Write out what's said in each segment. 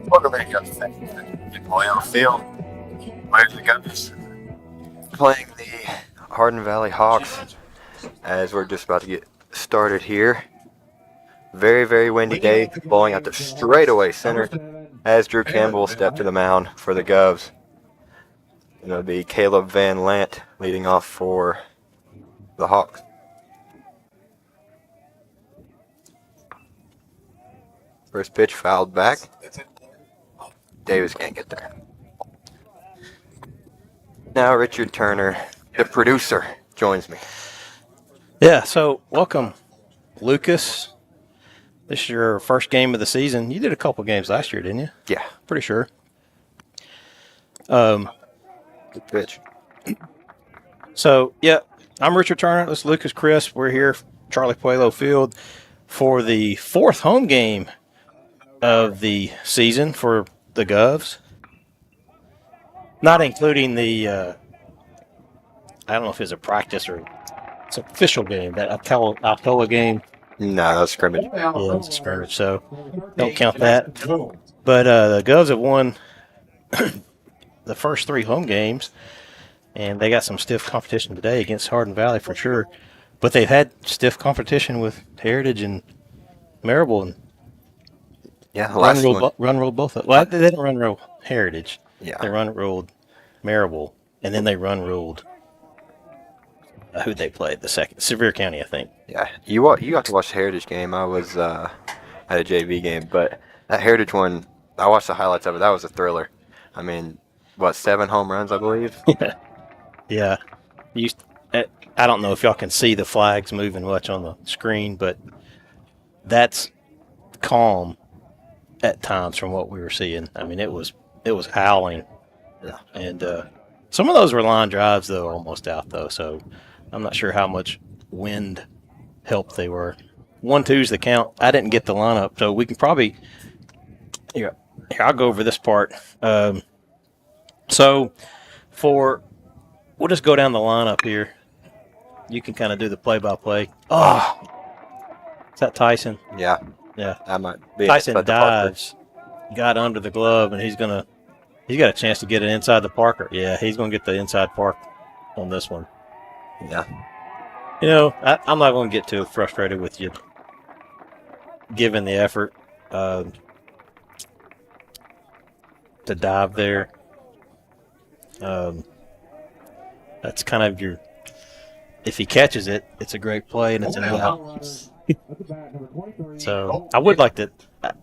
Welcome back, guys. Oil Field. Where's the guys? Playing the Hardin Valley Hawks as we're just about to get started here. Very, very windy day, blowing out the straightaway center as Drew Campbell will step to the mound for the Govs. And it'll be Caleb Van Lant leading off for the Hawks. First pitch fouled back. Davis can't get there. Now Richard Turner, the producer, joins me. Yeah, so welcome, Lucas. This is your first game of the season. You did a couple games last year, didn't you? Yeah. Pretty sure. Good pitch. So, yeah, I'm Richard Turner. This is Lucas Crisp. We're here, Charlie Puelo Field, for the fourth home game of the season for the Govs. Not including the, I don't know if it's a practice or it's an official game, that Alcoa game. No, that's scrimmage. Yeah, it's a scrimmage, so don't count that. But the Govs have won the first three home games, and they got some stiff competition today against Hardin Valley for sure. But they've had stiff competition with Heritage and Marable, and Yeah, the last one. run ruled both of them. Well, they didn't run rule Heritage. Yeah. They run ruled Marable, and then they run ruled who they played the second Sevier County, I think. Yeah, you got to watch the Heritage game. I was at a JV game, but that Heritage one, I watched the highlights of it. That was a thriller. I mean, 7 home runs, I believe? Yeah. I don't know if y'all can see the flags moving much on the screen, but that's calm at times from what we were seeing. I mean, it was howling. Yeah. And some of those were line drives, though, almost out, though, so I'm not sure how much wind help they were. 1-2's the count. I didn't get the lineup, so we can probably here I'll go over this part. So we'll just go down the lineup here. You can kind of do the play-by-play. Oh, is that Tyson? Yeah. Yeah. That might be Tyson dives, got under the glove, and he's got a chance to get it inside the Parker. Yeah, he's gonna get the inside park on this one. Yeah. You know, I'm not going to get too frustrated with you, given the effort to dive there. That's kind of your. If he catches it, it's a great play and it's an out. So I would like to.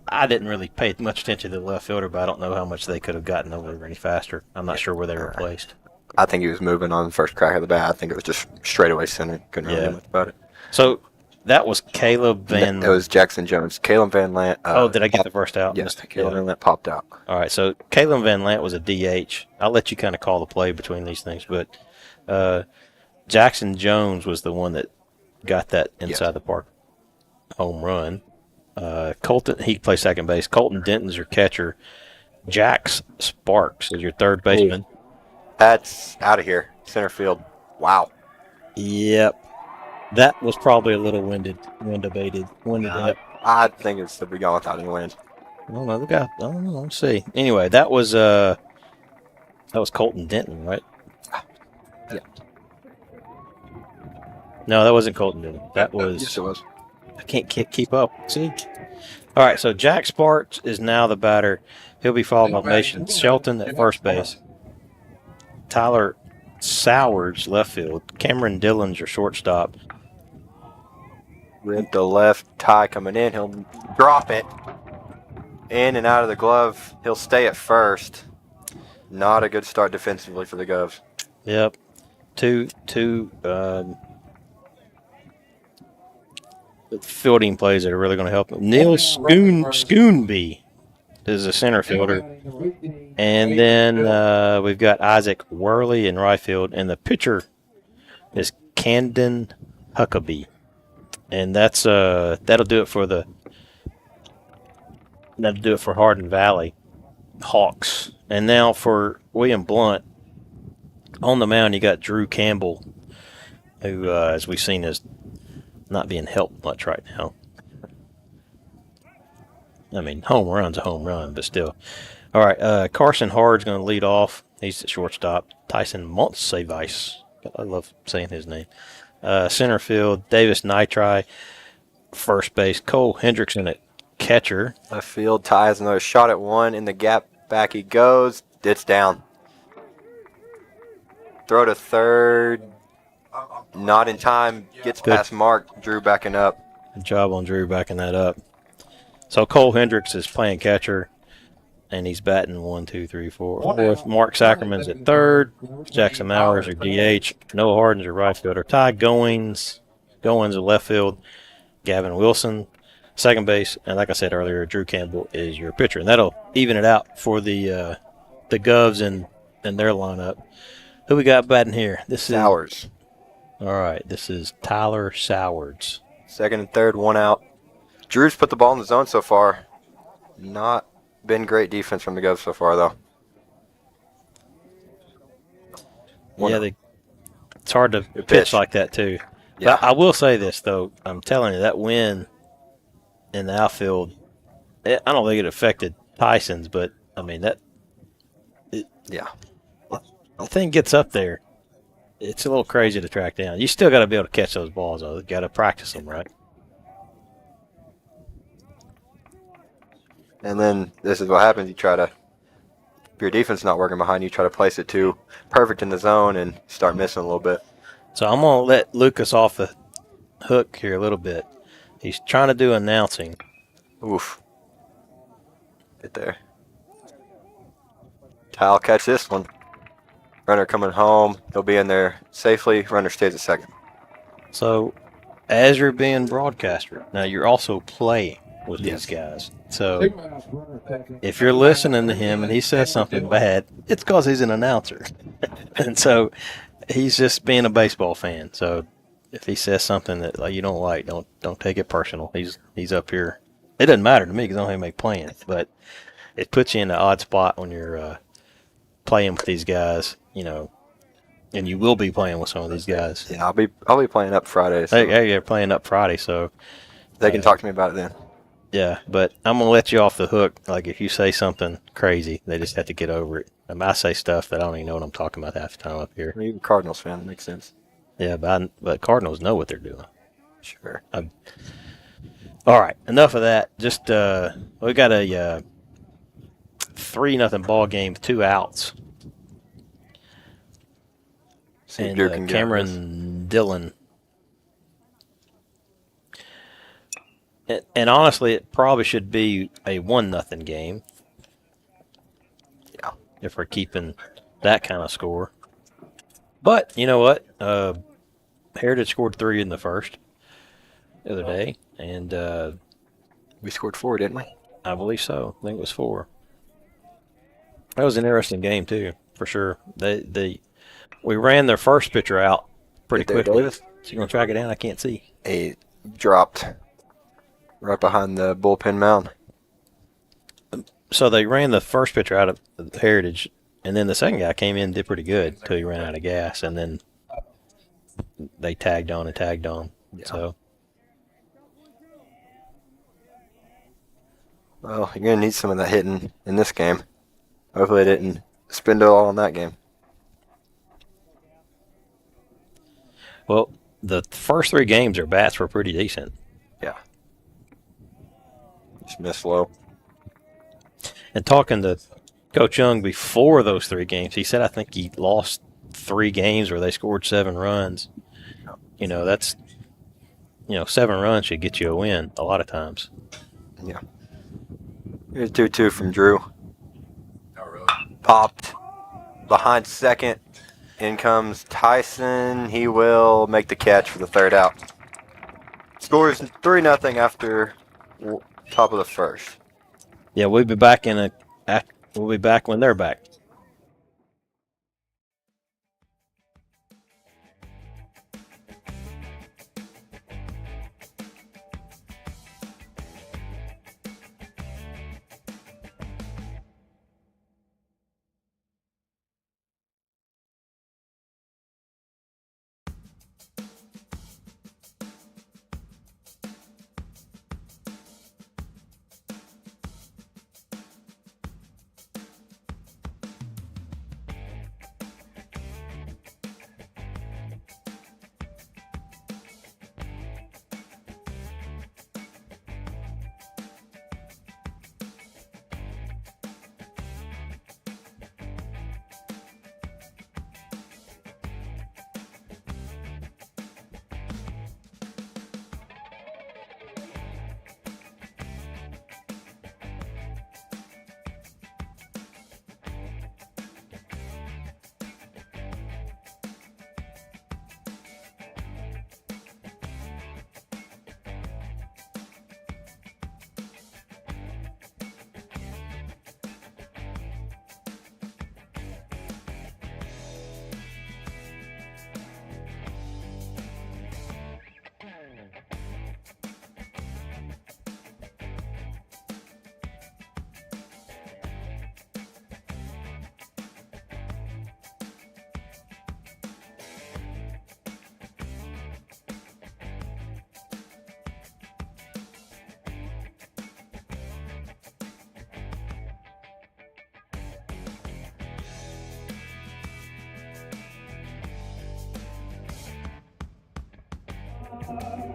I didn't really pay much attention to the left fielder, but I don't know how much they could have gotten over any faster. I'm not sure where they were placed. I think he was moving on the first crack of the bat. I think it was just straightaway center. Couldn't really do much about it. So that was Caleb Van. It was Jackson Jones. Caleb Van Lant. Did I get the first out? Yes, Caleb Van Lant popped out. All right, so Caleb Van Lant was a DH. I'll let you kind of call the play between these things, but Jackson Jones was the one that got that inside the park home run. Colton, he plays second base. Colton Denton's your catcher. Jax Sparks is your third baseman. That's out of here. Center field. Wow. Yep. That was probably a little winded. I think it's to be gone without any wind. I don't know. I don't know. Let's see. Anyway, that was Colton Denton, right? Yeah. No, that wasn't Colton Denton. That was. Yes, it was. I can't keep up. See? All right, so Jack Sparks is now the batter. He'll be followed by Mason Shelton at first base. Tyler Sowers, left field. Cameron Dillon's your shortstop. With the left tie coming in, he'll drop it. In and out of the glove. He'll stay at first. Not a good start defensively for the Govs. Yep. Two fielding plays that are really going to help him. Neil Schoonby is a center fielder. And then we've got Isaac Worley in right field. And the pitcher is Camden Huckabee. And that'll do it for Hardin Valley Hawks. And now for William Blount, on the mound you got Drew Campbell, who, as we've seen, is not being helped much right now. I mean, home run's a home run, but still. All right, Carson Hard's going to lead off. He's the shortstop. Tyson Montsevice. I love saying his name. Center field, Davis Nitri. First base, Cole Hendrickson at catcher. Left field, ties another shot at one. In the gap, back he goes. It's down. Throw to third. Not in time. Gets Good. past Mark. Drew backing up. Good job on Drew backing that up. So Cole Hendricks is playing catcher, and he's batting 1, 2, 3, 4, fourth. Mark Sackerman's at third. Jackson Mowers are DH. Noah Hardin's a right fielder. Ty Goins at left field. Gavin Wilson, second base. And like I said earlier, Drew Campbell is your pitcher. And that'll even it out for the Govs and their lineup. Who we got batting here? This is Sowers. All right, this is Tyler Sowers. Second and third, one out. Drew's put the ball in the zone so far. Not been great defense from the Govs so far, though. It's hard to pitch like that, too. Yeah. But I will say this, though. I'm telling you, that win in the outfield, I don't think it affected Tyson's, but, I mean, the thing gets up there. It's a little crazy to track down. You still got to be able to catch those balls, though. You got to practice them, right? And then this is what happens. You try to, if your defense is not working behind you, try to place it too perfect in the zone and start missing a little bit. So I'm going to let Lucas off the hook here a little bit. He's trying to do announcing. Oof. Get there. Ty'll catch this one. Runner coming home. He'll be in there safely. Runner stays at second. So as you're being broadcaster, now you're also playing with these guys. So if you're listening to him and he says something bad, it's because he's an announcer. And so he's just being a baseball fan. So if he says something that you don't like, don't take it personal. He's up here. It doesn't matter to me because I don't have to make plans, but it puts you in an odd spot when you're playing with these guys, and you will be playing with some of these guys. Yeah, I'll be playing up Friday. So They're playing up Friday, so they can talk to me about it then. Yeah, but I'm going to let you off the hook. Like, if you say something crazy, they just have to get over it. I say stuff that I don't even know what I'm talking about half the time up here. You're a Cardinals fan. That makes sense. Yeah, but Cardinals know what they're doing. Sure. All right, enough of that. Just we got a 3-0 ball game, 2 outs. And Cameron Dillon. And honestly, it probably should be a 1-0 game. Yeah. If we're keeping that kind of score. But you know what? Heritage scored 3 in the first the other day, and we scored 4, didn't we? I believe so. I think it was 4. That was an interesting game too, for sure. We ran their first pitcher out pretty quickly. Davis? So you gonna track it down? I can't see. He dropped right behind the bullpen mound. So they ran the first pitcher out of Heritage, and then the second guy came in and did pretty good until he ran out of gas, and then they tagged on. Yeah. So, well, you're going to need some of that hitting in this game. Hopefully they didn't spend it all in that game. Well, the first 3 games, their bats were pretty decent. Yeah. Just missed low. And talking to Coach Young before those 3 games, he said I think he lost 3 games where they scored 7 runs. That's 7 runs should get you a win a lot of times. Yeah. Here's 2-2 from Drew. Popped behind second. In comes Tyson. He will make the catch for the 3rd out. Scores 3-0 after top of the first. Yeah, we'll be back we'll be back when they're back.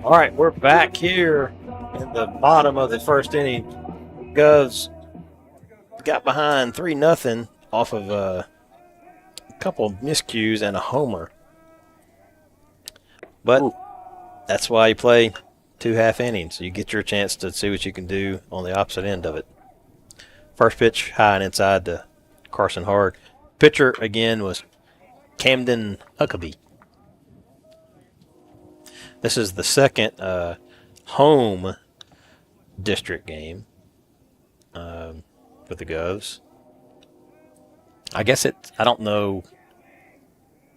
All right, we're back here in the bottom of the first inning. Govs got behind 3-0 off of a couple of miscues and a homer. But that's why you play 2 half innings. You get your chance to see what you can do on the opposite end of it. First pitch high and inside to Carson Hard. Pitcher again was Camden Huckabee. This is the second home district game for the Govs. I don't know.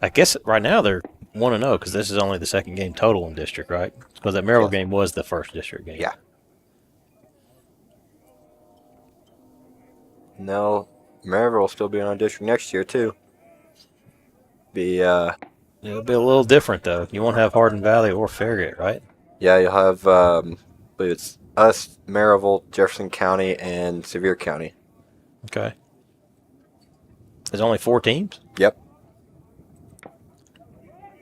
I guess right now they're 1-0 because this is only the second game total in district, right? Because that Maryville game was the first district game. Yeah. No, Maryville will still be on district next year too. It'll be a little different though. You won't have Hardin Valley or Farragut, right? Yeah, you'll have I believe it's us, Maryville, Jefferson County, and Sevier County. Okay. There's only 4 teams? Yep.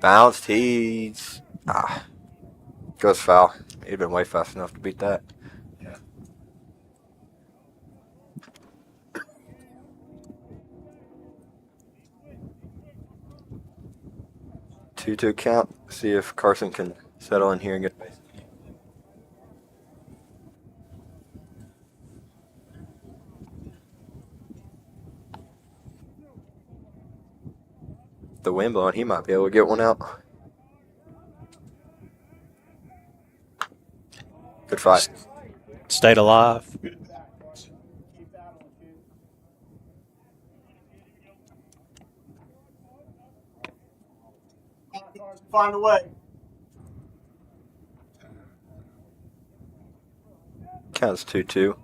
Bounced, goes foul. He'd been way fast enough to beat that. Yeah. 2-2 count. See if Carson can settle in here and get base. The wind blowing, he might be able to get one out. Good fight. Stayed alive. Find a way. Counts 2-2.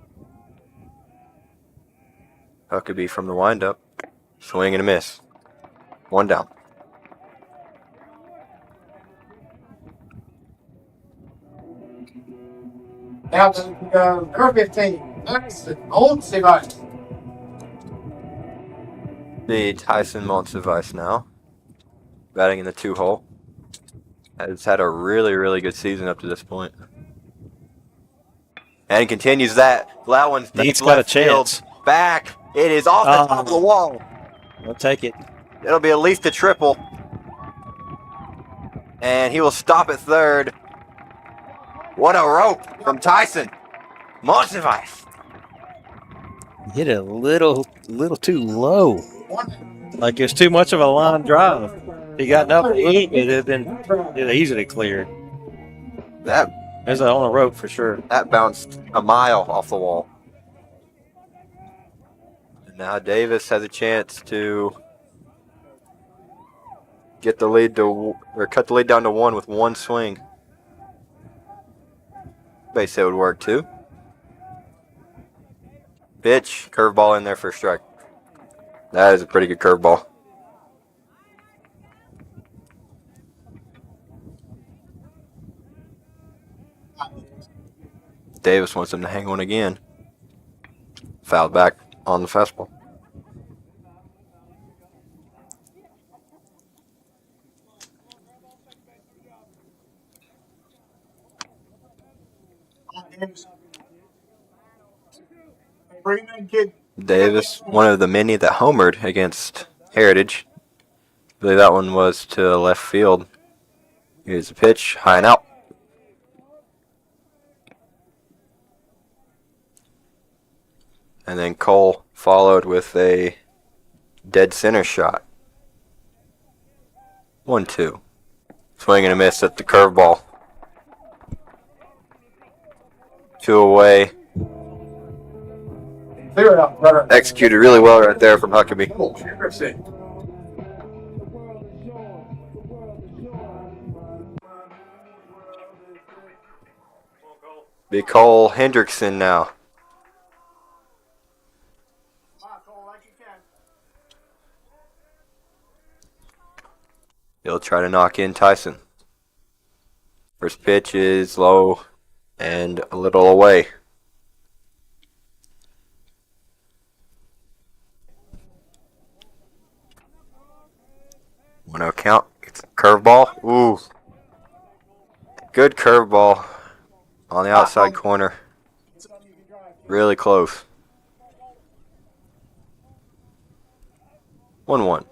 Huckabee from the windup. Swing and a miss. 1 down. Now to number 15. That's old Sevice. The Tyson Montsevice now. Batting in the 2-hole. Has had a really, really good season up to this point. And continues that. That one's He's got a chance. Back. It is off the top of the wall. We'll take it. It'll be at least a triple. And he will stop at third. What a rope from Tyson. Montsevice. Hit it a little too low. Like it was too much of a line drive. He got up a little bit, it had been easily cleared. There's on a rope for sure. That bounced a mile off the wall. And now Davis has a chance to get the lead cut the lead down to 1 with 1 swing. Base hit would work too. Pitch, curveball in there for a strike. That is a pretty good curveball. Davis wants him to hang one again. Fouled back on the fastball. Davis, one of the many that homered against Heritage. I believe that one was to left field. Here's the pitch, high and out. And then Cole followed with a dead center shot. 1-2. Swing and a miss at the curveball. 2 away. Clear it up, brother. Executed really well right there from Huckabee. Be Cole Hendrickson now. He'll try to knock in Tyson. First pitch is low and a little away. One out count. It's a curveball. Ooh. Good curveball on the outside corner. Really close. 1-1.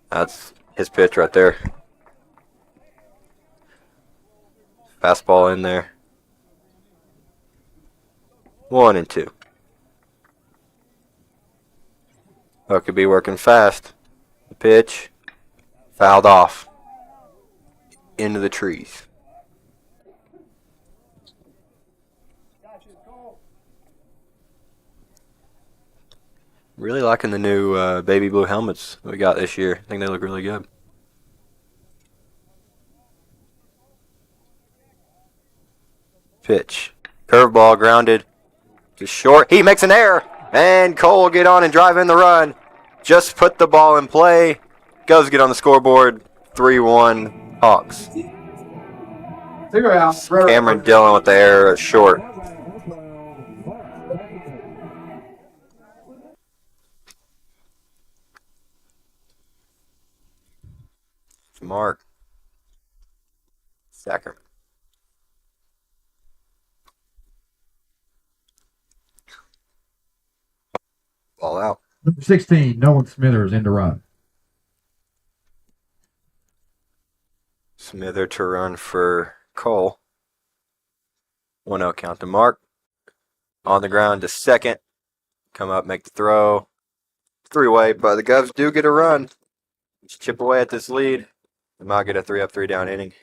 That's his pitch right there. Fastball in there. 1-2. Oh, could be working fast. The pitch fouled off into the trees. Really liking the new baby blue helmets we got this year. I think they look really good. Pitch. Curveball grounded to short. He makes an error. And Cole will get on and drive in the run. Just put the ball in play. Goes get on the scoreboard. 3-1 Hawks. 2 outs. Cameron Dillon with the error at short. Mark. Sacker. Ball out. Number 16, Nolan Smithers in to run. Smither to run for Cole. 1-0 count to Mark. On the ground to second. Come up, make the throw. 3-way, but the Govs do get a run. Just chip away at this lead. They might get a 3-up, 3-down inning.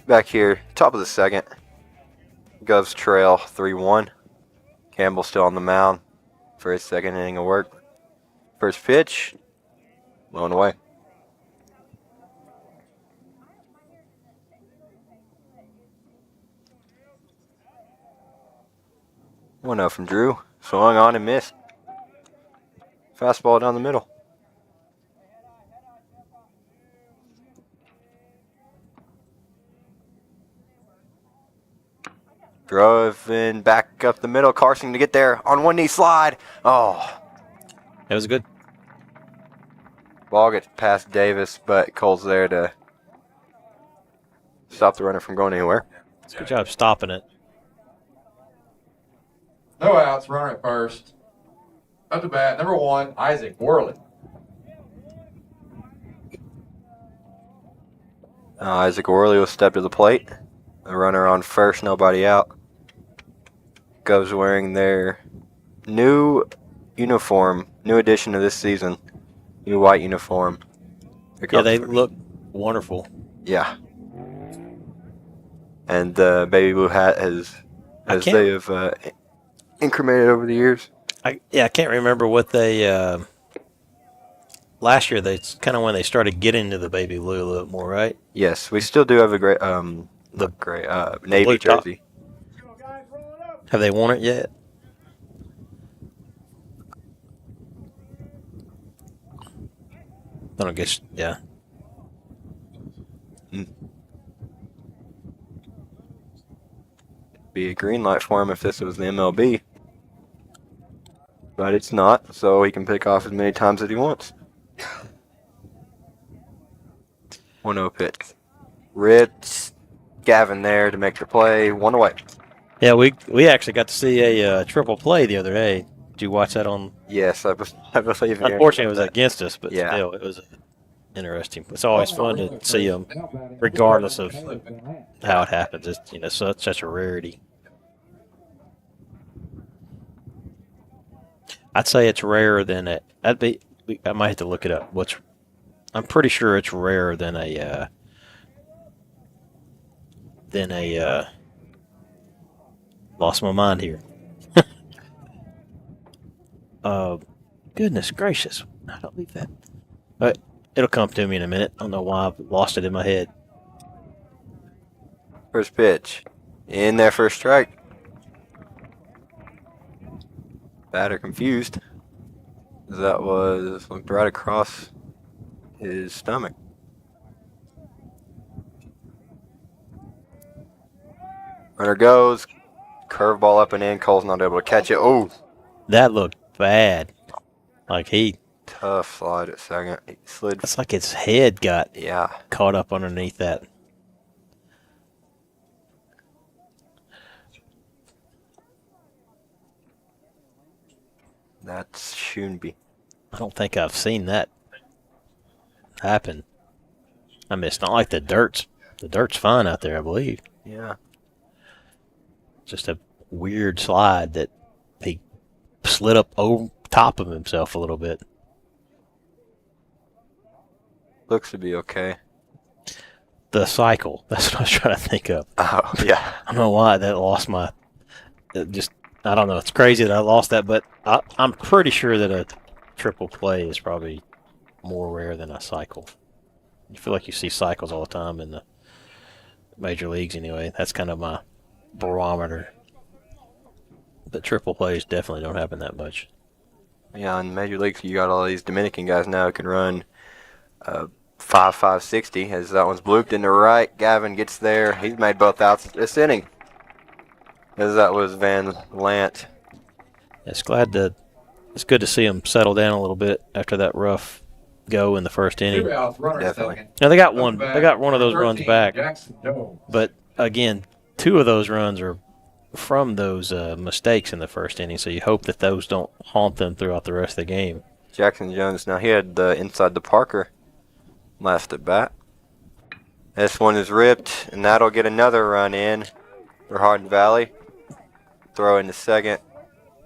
Back here, top of the second. Govs trail 3-1. Campbell still on the mound for his second inning of work. First pitch, low and away. One out from Drew. Swung on and missed. Fastball down the middle. Drove in back up the middle. Carson to get there on one knee slide. Oh. That was good. Ball gets past Davis, but Cole's there to stop the runner from going anywhere. Good job stopping it. No outs, runner at first. Up to bat, number 1, Isaac Worley. Isaac Worley will step to the plate. The runner on first, nobody out. Govs wearing their new uniform, new addition to this season, new white uniform. Yeah, they look wonderful. Yeah. And the baby blue hat has, as they have incremented over the years. I can't remember what they. Last year, they kind of when they started getting into the baby blue a little bit more, right? Yes, we still do have a great, navy jersey. Have they worn it yet? I don't guess. Yeah. Be a green light for him if this was the MLB. But it's not, so he can pick off as many times as he wants. 1-0 pitch. Ripped Gavin there to make the play. 1 away. Yeah, we actually got to see a triple play the other day. Did you watch that on? Yes, I believe. Unfortunately, it was against us, but yeah. Still, it was interesting. It's always fun to see them, regardless of how it happens. It's such a rarity. I'd say it's rarer than it. I might have to look it up. I'm pretty sure it's rarer than a lost my mind here. Goodness gracious. I don't leave that. But it'll come to me in a minute. I don't know why I've lost it in my head. First pitch. In there for a strike. Batter confused. That was looked right across his stomach. Runner goes. Curveball up and in. Cole's not able to catch it. Oh! That looked bad. Like tough slide at second. He slid. It's like his head got caught up underneath that. That's Schoonby. I don't think I've seen that happen. I mean, it's not like the dirt's fine out there, I believe. Yeah. Just a weird slide that he slid up over top of himself a little bit. Looks to be okay. The cycle. That's what I was trying to think of. Oh, yeah. I don't know why that lost my... I don't know. It's crazy that I lost that, but I'm pretty sure that a triple play is probably more rare than a cycle. You feel like you see cycles all the time in the major leagues anyway. That's kind of my barometer. But triple plays definitely don't happen that much. Yeah, in major leagues, you got all these Dominican guys now who can run 5.60. As that one's blooped in the right. Gavin gets there. He's made both outs this inning. As that was Van Lant. It's good to see him settle down a little bit after that rough go in the first inning. Definitely. Now they got one of those runs back. But again, 2 of those runs are from those mistakes in the first inning, so you hope that those don't haunt them throughout the rest of the game. Jackson Jones, now he had inside the Parker last at bat. This one is ripped, and that'll get another run in for Hardin Valley. Throw into second.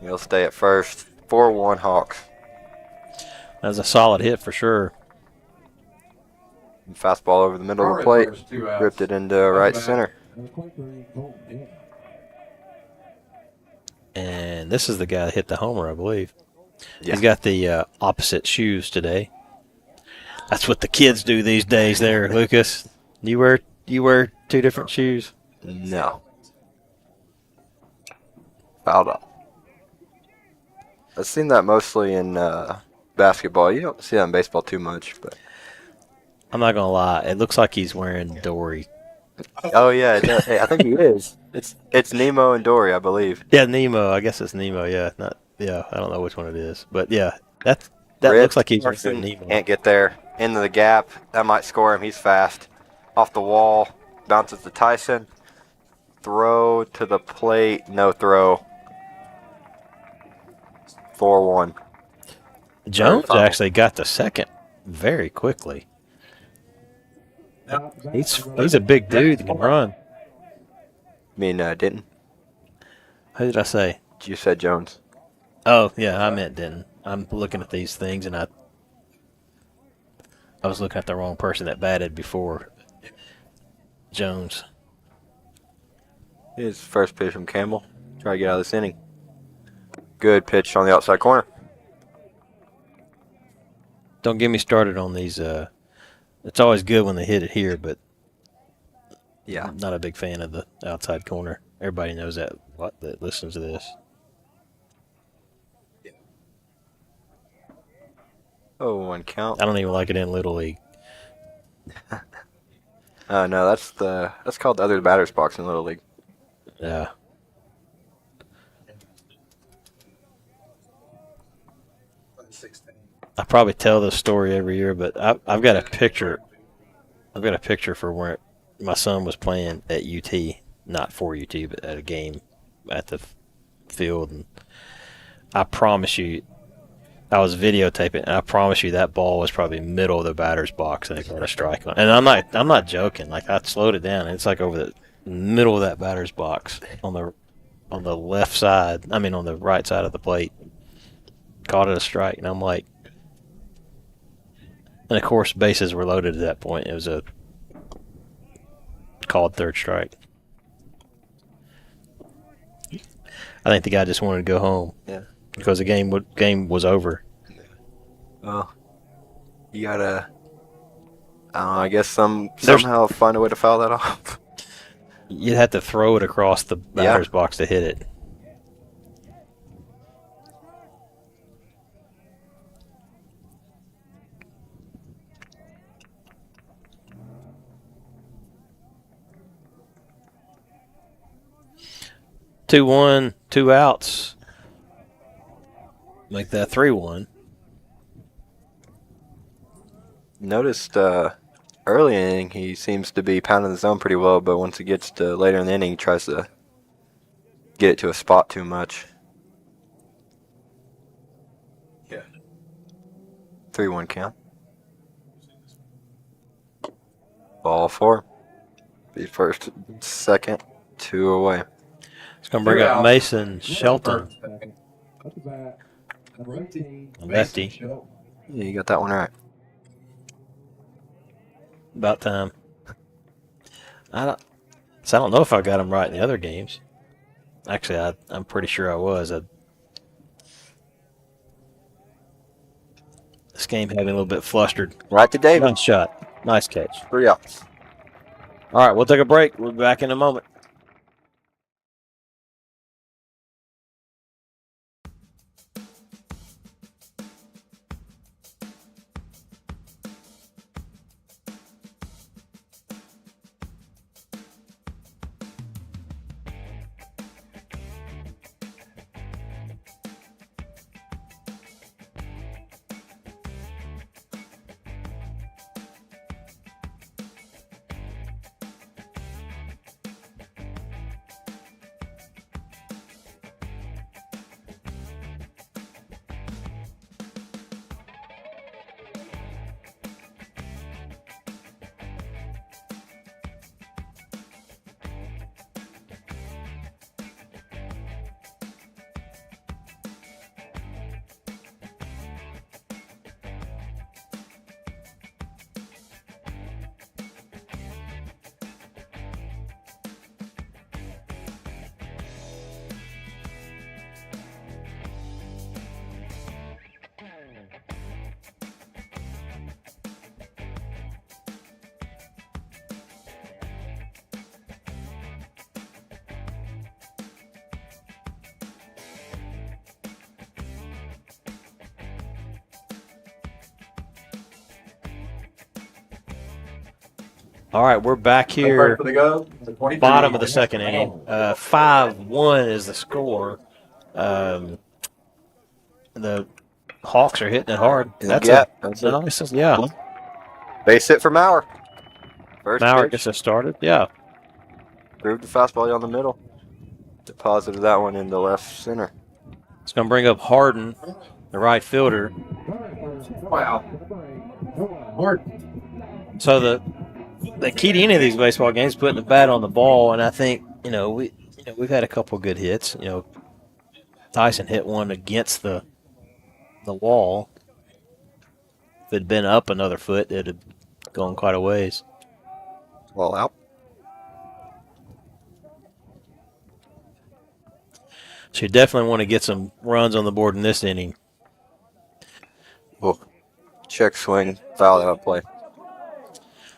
He'll stay at first. 4-1 Hawks. That was a solid hit for sure. Fastball over the middle of the plate. Ripped it into right center. And this is the guy that hit the homer, I believe. Yeah. He's got the opposite shoes today. That's what the kids do these days there, Lucas. You wear 2 different shoes? No. Fouled off. I've seen that mostly in basketball. You don't see that in baseball too much, but I'm not gonna lie. It looks like he's wearing Dory. Oh yeah, it does. Hey, I think he is. It's Nemo and Dory, I believe. Yeah, Nemo. I guess it's Nemo. Yeah, not. Yeah, I don't know which one it is, but yeah, that looks like he's wearing Nemo. Can't get there into the gap. That might score him. He's fast. Off the wall, bounces to Tyson. Throw to the plate. No throw. 4-1. Jones actually got to second very quickly. He's a big dude that can run. Denton. Who did I say? You said Jones. Oh, yeah, I meant Denton. I'm looking at these things, and I was looking at the wrong person that batted before Jones. His first pitch from Campbell. Try to get out of this inning. Good pitch on the outside corner. Don't get me started on these. It's always good when they hit it here, but Yeah. I'm not a big fan of the outside corner. Everybody knows that listens to this. Oh, 1 count. I don't even like it in Little League. No, that's called the other batter's box in Little League. Yeah. I probably tell this story every year, but I've got a picture. I've got a picture for where my son was playing at UT, not for UT, but at a game at the field. And I promise you, I was videotaping, and I promise you that ball was probably middle of the batter's box, and they got a strike on. And I'm not joking. Like, I slowed it down, and it's like over the middle of that batter's box on the left side. I mean, on the right side of the plate. Called it a strike, and I'm like, and of course bases were loaded at that point. It was a called third strike. I think the guy just wanted to go home. Yeah. Because the game was over. Well, you gotta, I don't know, I guess somehow find a way to foul that off. You'd have to throw it across the batter's box to hit it. Two one, 2 outs. Make that 3-1. Noticed early inning he seems to be pounding the zone pretty well, but once it gets to later in the inning, he tries to get it to a spot too much. Yeah. 3-1 count. Ball 4. Be first, second, 2 away. It's going to bring up Mason Shelton. Lefty. Yeah, you got that one right. About time. I don't know if I got him right in the other games. Actually, I'm pretty sure I was. This game had me a little bit flustered. Right to David. Nice shot. Nice catch. 3 outs. All right, we'll take a break. We'll be back in a moment. All right, we're back here. Bottom of the second inning. 5-1 is the score. The Hawks are hitting it hard. That's it. Yeah. Base hit for Maurer. First Maurer pitch. gets us started. Yeah. Grooved the fastball down the middle. Deposited that one in the left center. It's going to bring up Hardin, the right fielder. Wow. Hard. So the the key to any of these baseball games is putting the bat on the ball, and I think we've had a couple good hits. Tyson hit one against the wall. If it had been up another foot, it had gone quite a ways. Ball out. So you definitely want to get some runs on the board in this inning. Oh, check swing, foul out play.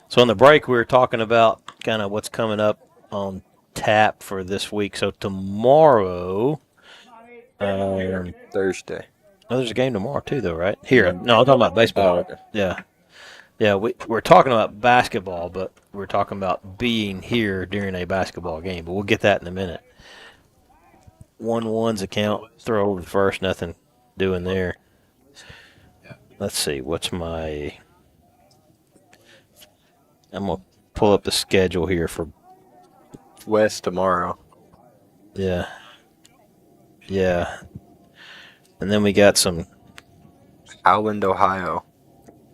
So on the break, we were talking about kind of what's coming up on tap for this week. So tomorrow, Thursday. Oh, there's a game tomorrow too, though, right? Here, no, I'm talking about baseball. Oh, okay. Yeah. We're talking about basketball, but we're talking about being here during a basketball game. But we'll get that in a minute. 1-1's a count. Throw over the first. Nothing doing there. Let's see. What's my? I'm gonna pull up the schedule here for West tomorrow. Yeah. And then we got some Howland, Ohio.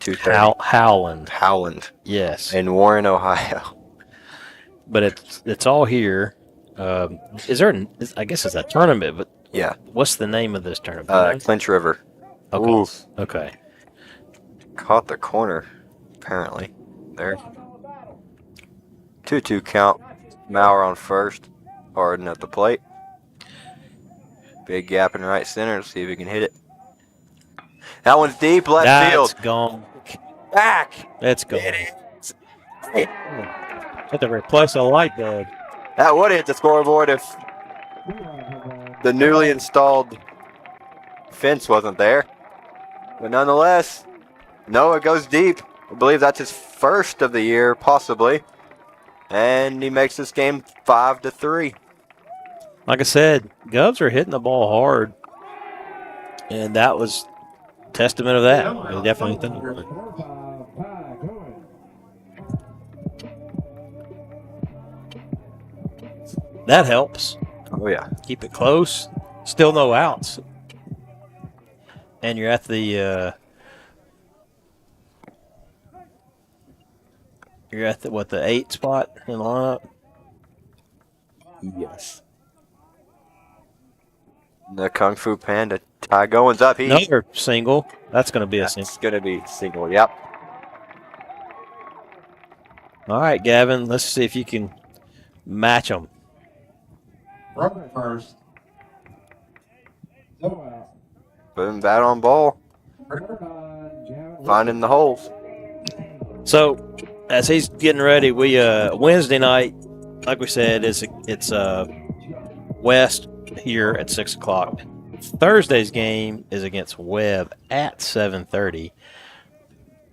2:30. Howland. Yes. In Warren, Ohio. But it's all here. I guess it's a tournament, but Yeah. what's the name of this tournament? Clinch River. Okay. Oof. Okay. Caught the corner, apparently. There. 2-2 count. Maurer on first. Hardin at the plate. Big gap in right center. Let's see if he can hit it. That one's deep left That's field. gone. Back. That's gone. It is. Had to replace a light bulb. That would hit the scoreboard if the newly installed fence wasn't there. But nonetheless, Noah goes deep. I believe that's his first of the year, possibly. And he makes this game 5-3. Like I said, Govs are hitting the ball hard. And that was testament of that. They definitely hit them hard. That helps. Oh, yeah. Keep it close. Still no outs. And you're at the the 8 spot in the lineup? Yes. The Kung Fu Panda. Ty Goins up. Another single. That's going to be a single. It's going to be single. Yep. All right, Gavin. Let's see if you can match them. Running first. No out. Putting bat on ball. Finding the holes. So, as he's getting ready, we Wednesday night, like we said, it's West here at 6 o'clock. Thursday's game is against Webb at 7:30.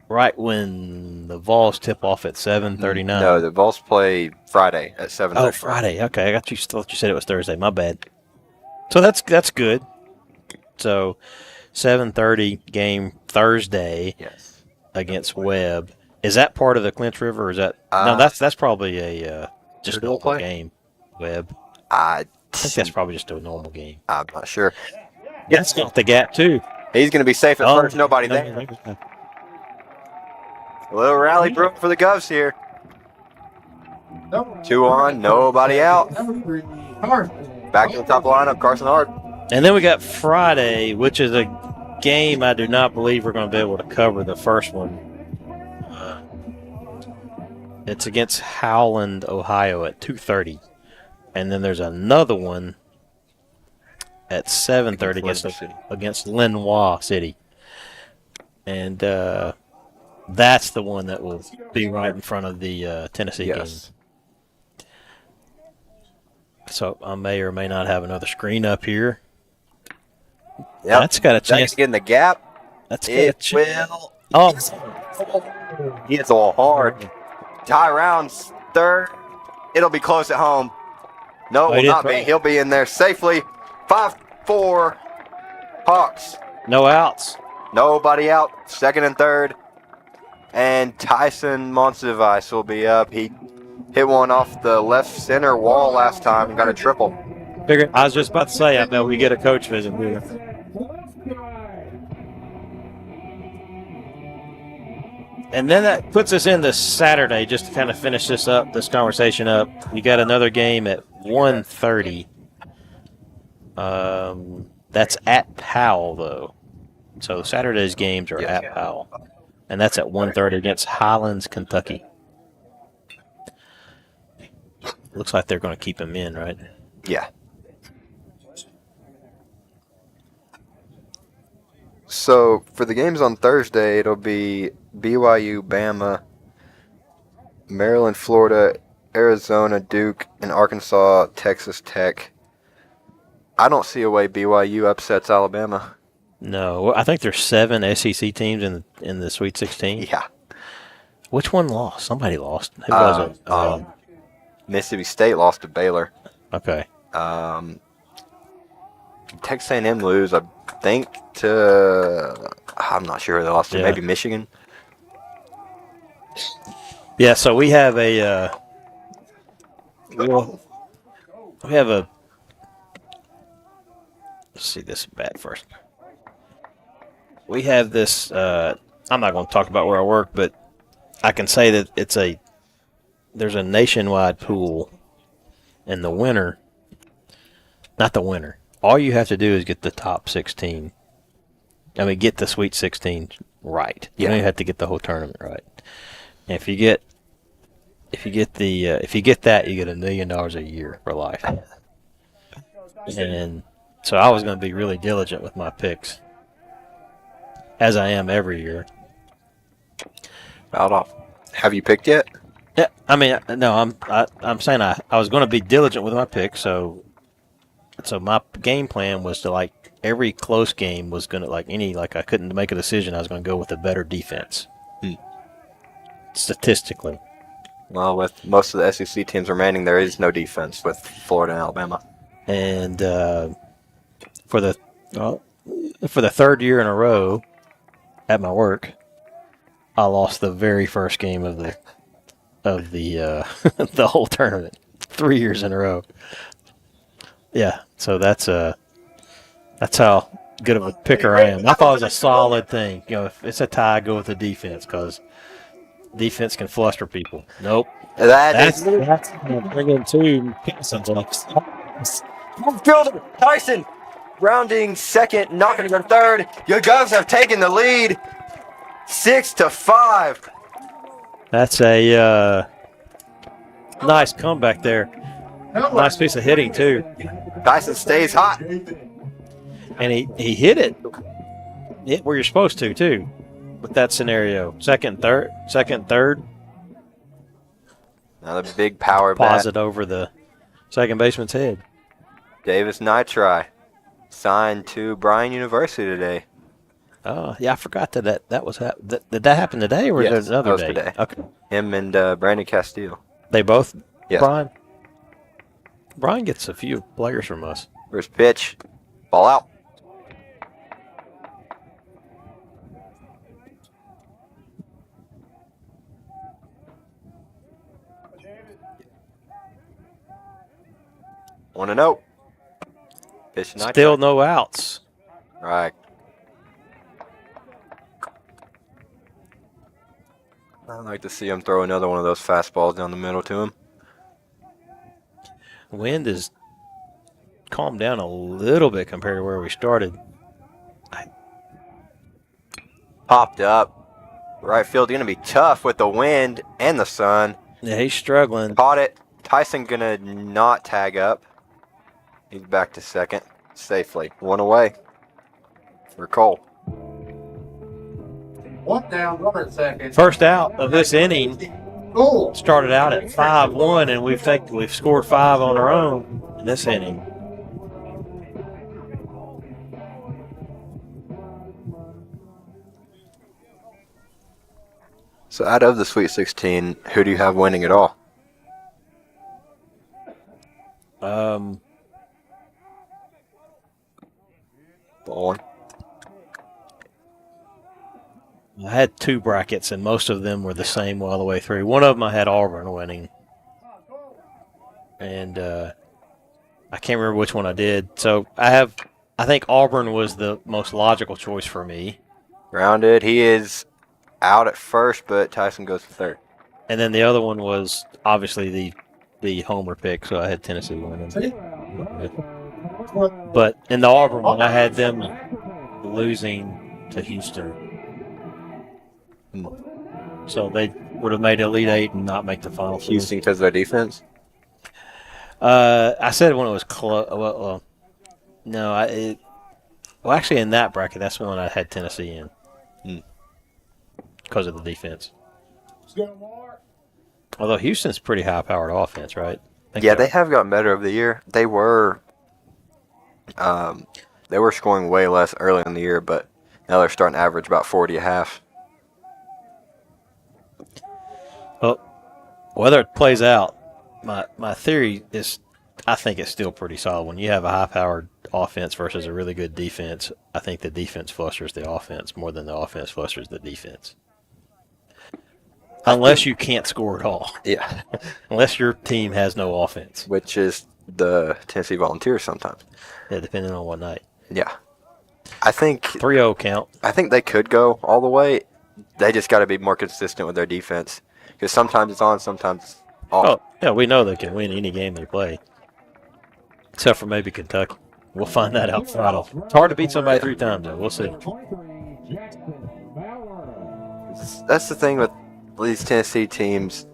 Right when the Vols tip off at 7:39. No, the Vols play Friday at 7:30. Oh, Friday. Okay, I thought you said it was Thursday. My bad. So that's good. So 7:30 game Thursday. Yes. Against Webb. Is that part of the Clinch River? Or is that no? That's probably a just a normal play? game. Webb. I think that's probably just a normal game. I'm not sure. It's got the gap too. He's going to be safe at first. Nobody there. A little rally brewing for the Govs here. 2 on, nobody out. Back to the top lineup, Carson Hard. And then we got Friday, which is a game I do not believe we're going to be able to cover the first one. It's against Howland, Ohio at 2:30. And then there's another one at 7:30 against Lenoir City. And that's the one that will be right in front of the Tennessee game. So I may or may not have another screen up here. Yep. That's got a chance. to get in the gap. That's got a It chance. will. Oh, He hits all hard. Tie rounds third. It'll be close at home. No, it will not be. He'll be in there safely. 5-4 Hawks. no outs. Nobody out. Second and third. And Tyson Monsivice will be up. He hit one off the left center wall last time and got a triple. I was just about to say, I bet we get a coach visit here. And then that puts us into Saturday, just to kind of finish this conversation up. You got another game at 1:30. That's at Powell, though. So Saturday's games are at Powell. And that's at 1:30 against Highlands, Kentucky. Looks like they're going to keep him in, right? Yeah. So for the games on Thursday, it'll be BYU, Bama, Maryland, Florida, Arizona, Duke, and Arkansas, Texas Tech. I don't see a way BYU upsets Alabama. No, I think there's 7 SEC teams in the Sweet 16. Yeah. Which one lost? Somebody lost. Who was it? Mississippi State lost to Baylor. Okay. Texas A&M lose, I think, to I'm not sure who they lost to. Yeah. Maybe Michigan. Yeah. So we have a. We have a. Let's see this bat first. We have this. I'm not going to talk about where I work, but I can say that there's a nationwide pool, and the winner. Not the winner. All you have to do is get the top 16. I mean, get the Sweet 16 right. You don't even have to get the whole tournament right. And if you get that, you get $1 million a year for life. And so I was going to be really diligent with my picks, as I am every year. Out off. Have you picked yet? Yeah, I mean, no, I'm saying I was going to be diligent with my picks, so my game plan was to, every close game was going to, I couldn't make a decision. I was going to go with a better defense. Statistically. Well, with most of the SEC teams remaining, there is no defense with Florida and Alabama. And for the third year in a row at my work, I lost the very first game of the the whole tournament. 3 years in a row. Yeah, so that's how good of a picker I am. I thought it was a solid thing. If it's a tie, go with the defense because defense can fluster people. Nope. That's bringing 2 Pearsons on. Fielder Tyson rounding second, not going to go third. Your Govs have taken the lead, 6-5. That's a nice comeback there. Nice piece of hitting too. Tyson stays hot. And he hit it where you're supposed to too, with that scenario. Second, third. Another big power Pause bat. it over the second baseman's head. Davis Nitri signed to Bryan University today. Oh, yeah, I forgot that was did that happen today or was Yes, there another that was day? today. Okay. Him and Brandon Castile. They both? Yes. Brian gets a few players from us. First pitch. Ball out. Want to know? Pitch Nitri. Still no outs. Right. I'd like to see him throw another one of those fastballs down the middle to him. Wind has calmed down a little bit compared to where we started. Popped up. Right field going to be tough with the wind and the sun. Yeah, he's struggling. Caught it. Tyson going to not tag up. He's back to second safely. One away for Cole. One down, runner at second. First out of this inning. Cool. Started out at 5-1, and we've scored 5 on our own in this inning. So out of the Sweet 16, who do you have winning it all? Ball one. I had 2 brackets, and most of them were the same all the way through. One of them I had Auburn winning, and I can't remember which one I did. So I think Auburn was the most logical choice for me. Grounded. He is out at first, but Tyson goes to third. And then the other one was obviously the homer pick, so I had Tennessee winning. But in the Auburn one, I had them losing to Houston. So they would have made Elite Eight and not make the final. Houston because of their defense? I said when it was close. Well, no, actually in that bracket, that's when I had Tennessee in because of the defense. Although Houston's pretty high-powered offense, right? Yeah, they have gotten better over the year. They were scoring way less early in the year, but now they're starting to average about 40 a half. Well, whether it plays out, my theory is I think it's still pretty solid. When you have a high-powered offense versus a really good defense, I think the defense flusters the offense more than the offense flusters the defense. Unless you can't score at all. Yeah. Unless your team has no offense. Which is the Tennessee Volunteers sometimes. Yeah, depending on what night. Yeah. I think 3-0 count. I think they could go all the way. They just got to be more consistent with their defense. Because sometimes it's on, sometimes it's off. Oh, yeah, we know they can win any game they play. Except for maybe Kentucky. We'll find that out Friday. It's hard to beat somebody 3 times, though. We'll see. That's the thing with these Tennessee teams.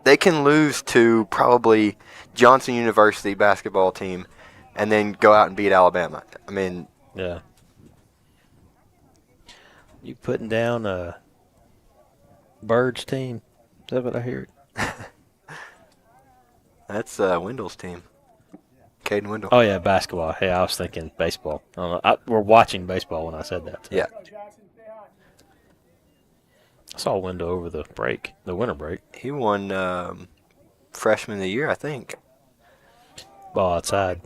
They can lose to probably Johnson University basketball team and then go out and beat Alabama. I mean, yeah. You putting down a Bird's team? Is that what I heard? that's Wendell's team. Caden Wendell. Oh, yeah, basketball. Hey, I was thinking baseball. I don't know. We're watching baseball when I said that. Yeah. I saw Wendell over the break, the winter break. He won Freshman of the Year, I think. Ball outside.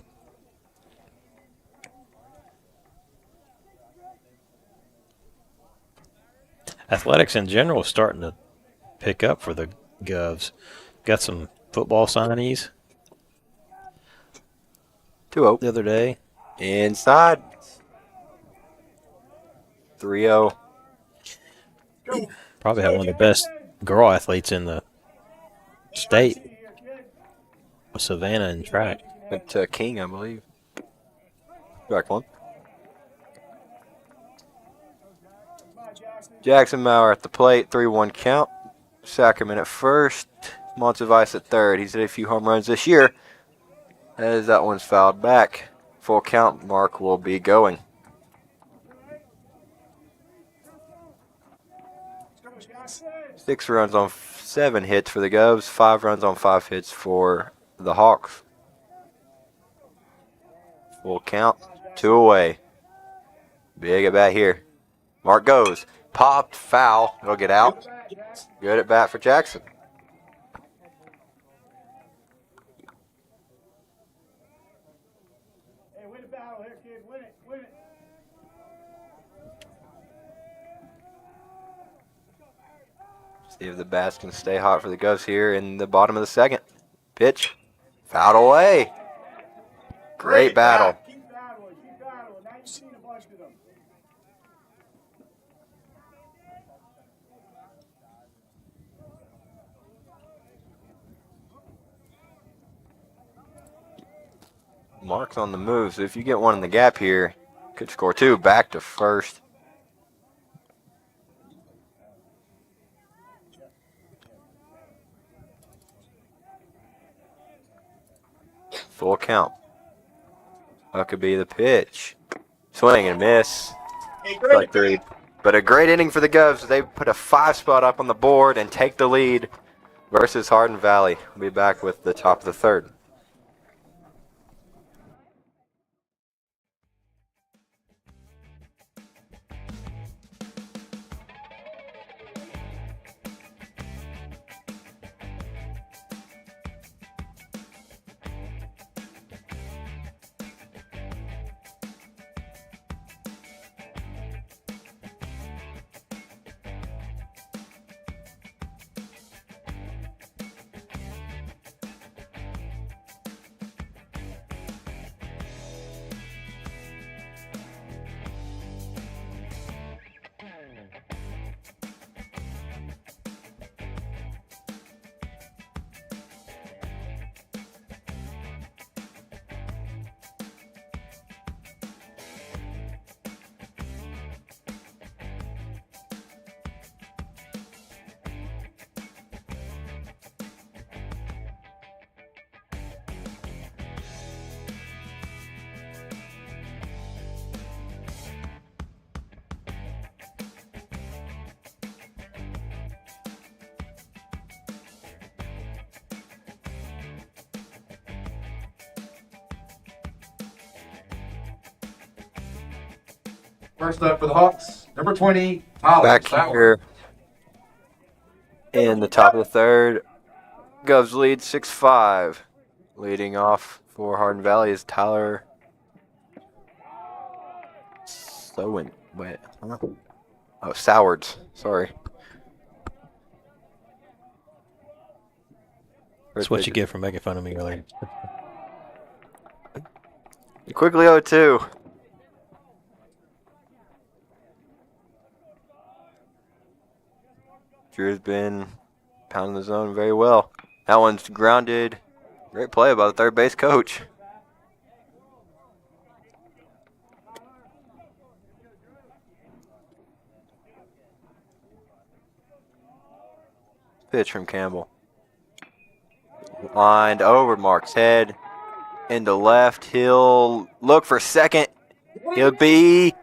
Athletics in general is starting to pick up for the Govs. Got some football signees 2-0. the other day. Inside. 3-0. Probably have one of the best girl athletes in the state with Savannah in track. Went to King, I believe. Back one. Jackson Maurer at the plate, 3-1 count. Sacrament at first. Montevice at third. He's hit a few home runs this year. As that one's fouled back. Full count mark will be going. Six runs on 7 hits for the Govs. 5 runs on 5 hits for the Hawks. Full count. 2 away. Big at bat here. Mark goes. Popped. Foul. It'll get out. Good at bat for Jackson. Hey, win the battle here, kid. Win it. Win it. See if the bats can stay hot for the Govs here in the bottom of the second. Pitch. Fouled away. Great battle. Keep battling. Keep battling. Now you've seen a bunch of them. Mark's on the move, so if you get one in the gap here, could score 2. Back to first. Full count. That could be the pitch. Swing and miss. Strike 3. But a great inning for the Govs. They put a 5 spot up on the board and take the lead versus Hardin Valley. We'll be back with the top of the third. First up for the Hawks, number 20, Tyler Back Sauer. here in the top of the third. Govs lead 6-5. Leading off for Hardin Valley is Tyler Sowards. Sorry. That's what you get for making fun of me earlier. Quickly 0-2. Drew's been pounding the zone very well. That one's grounded. Great play by the third base coach. Pitch from Campbell. Lined over Mark's head. Into left. He'll look for second. He'll be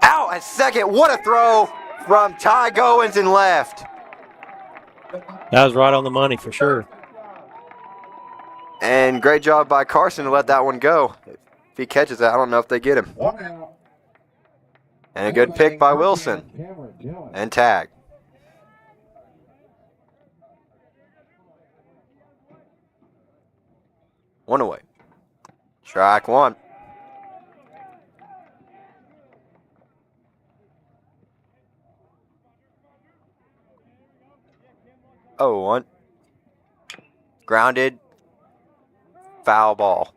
out at second. What a throw from Ty Goins in left. That was right on the money for sure. And great job by Carson to let that one go. If he catches that, I don't know if they get him. 1 out. And a good pick by Wilson. And tag. One away. Strike one. Oh, one. Grounded. Foul ball.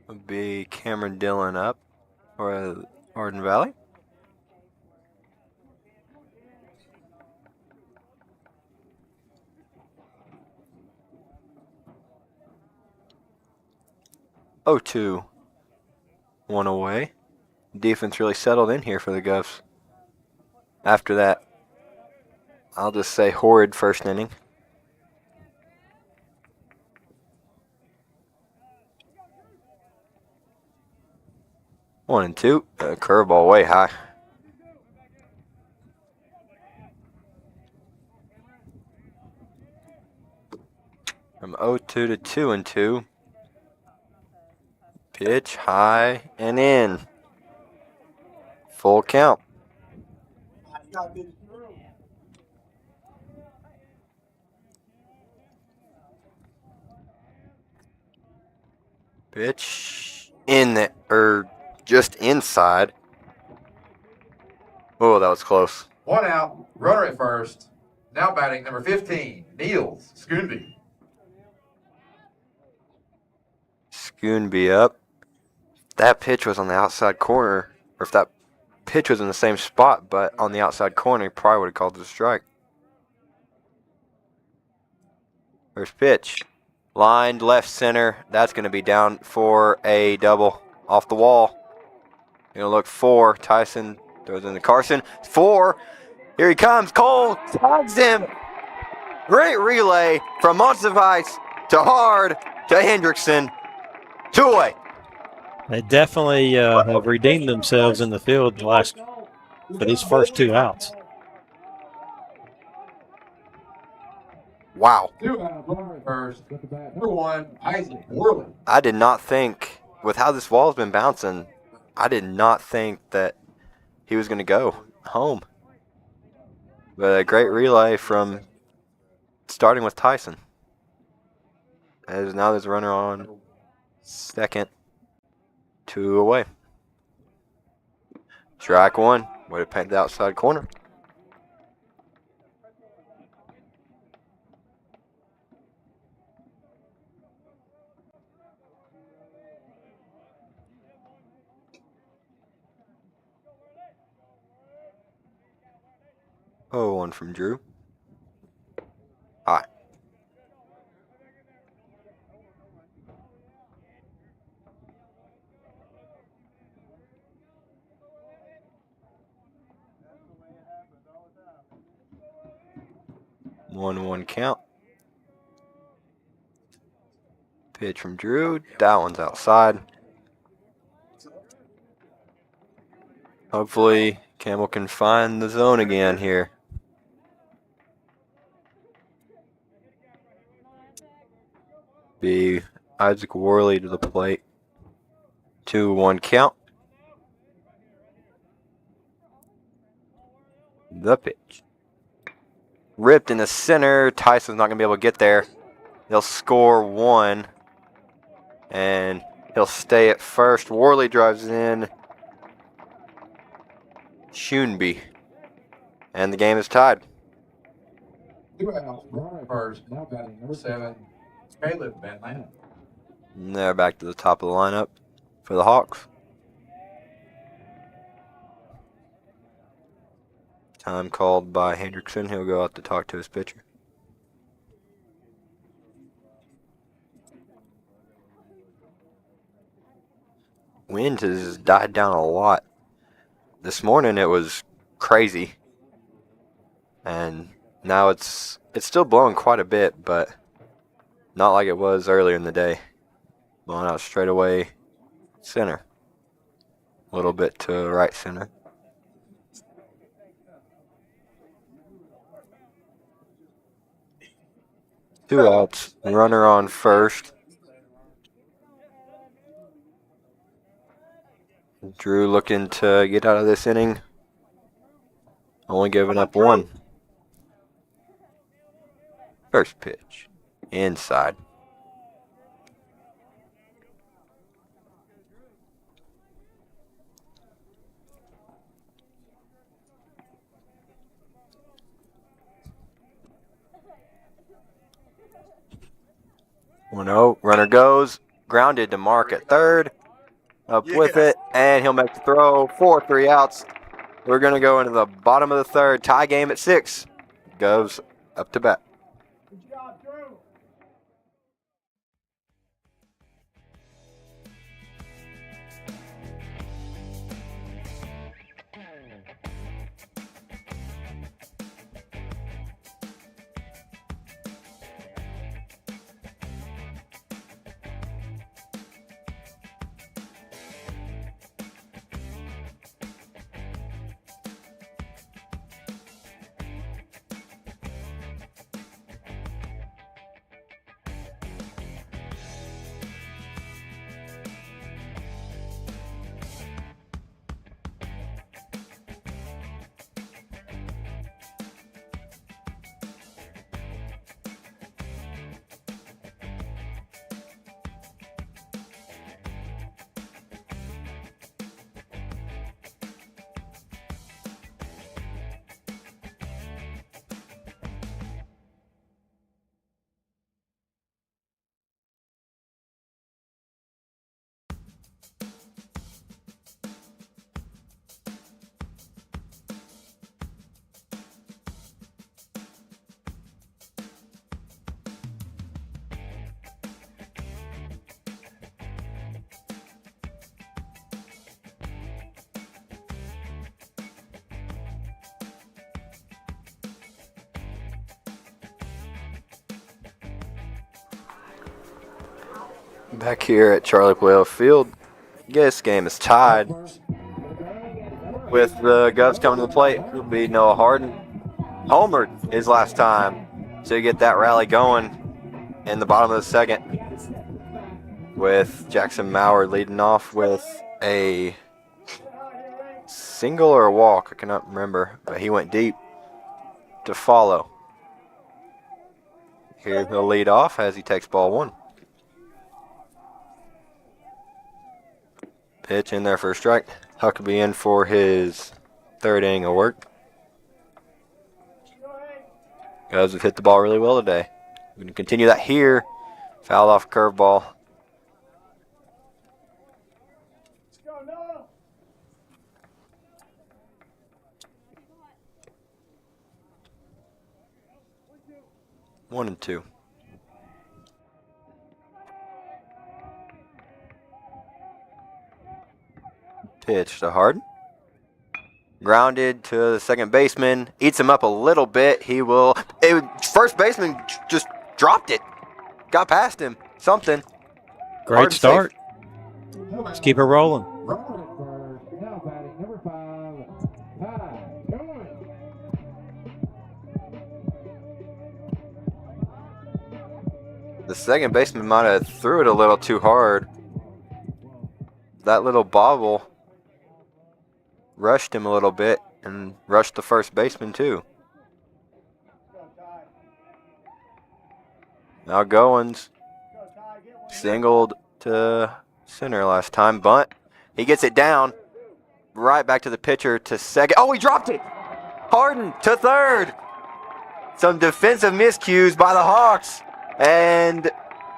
Would be Cameron Dillon up for Hardin Valley. Oh, 2. One away. Defense really settled in here for the Govs. After that, I'll just say horrid first inning. One and two. Curveball way high. From 0-2 to 2-2. Pitch high and in. Full count. Pitch in the, just inside. Oh, that was close. 1 out. Runner at first. Now batting number 15, Niels Schoonby. Schoonby up. That pitch was on the outside corner, or if that pitch was in the same spot, but on the outside corner, he probably would have called it a strike. First pitch. Lined left center. That's going to be down for a double off the wall. Going to look 4. Tyson throws in to Carson. 4. Here he comes. Cole tags him. Great relay from Monsivice to Hard to Hendrickson. 2 away. They definitely have redeemed themselves in the field for these first 2 outs. Wow. 2 out. Runner at first. Number 1, Isaac Worley. I did not think, with how this wall's been bouncing, I did not think that he was going to go home. But a great relay from starting with Tyson. As now there's a runner on second. 2 away. Strike 1. Way to paint the outside corner. Oh, 1 from Drew. High. One count. Pitch from Drew. That one's outside. Hopefully Campbell can find the zone again here. Be Isaac Worley to the plate. 2-1 count. The pitch. Ripped in the center. Tyson's not going to be able to get there. They'll score 1. And he'll stay at first. Worley drives in. Shunby. And the game is tied. 2 outs. Runner at first. Now batting number 7. Caleb Van Landen. And they're back to the top of the lineup for the Hawks. Time called by Hendrickson. He'll go out to talk to his pitcher. Wind has died down a lot. This morning it was crazy. And now it's still blowing quite a bit, but not like it was earlier in the day. Blowing out straight away center. A little bit to right center. Two outs. Runner on first. Drew looking to get out of this inning. Only giving up 1. First pitch. Inside. One 0. Runner goes. Grounded to Mark at third. Up with it. And he'll make the throw. 4-3 outs. We're going to go into the bottom of the third. Tie game at 6. Goes up to bat. Back here at Charlie Puelo Field, this game is tied. With the Govs coming to the plate, it'll be Noah Hardin. Homered his last time to get that rally going in the bottom of the second. With Jackson Maurer leading off with a single or a walk, I cannot remember, but he went deep to follow. Here he'll lead off as he takes ball 1. Pitch in there for a strike. Huckabee in for his 3rd inning of work. Govs have hit the ball really well today. We're going to continue that here. Fouled off curveball. One and 2. Pitch to Hardin. Grounded to the second baseman. Eats him up a little bit. First baseman just dropped it. Got past him. Something. Great Hard start. Let's keep it rolling. Now batting number 5. Ty Cohen. The second baseman might have threw it a little too hard. That little bobble rushed him a little bit and rushed the first baseman too. Now Goins singled to center last time. Bunt. He gets it down. Right back to the pitcher to second. Oh, he dropped it! Hardin to third. Some defensive miscues by the Hawks. And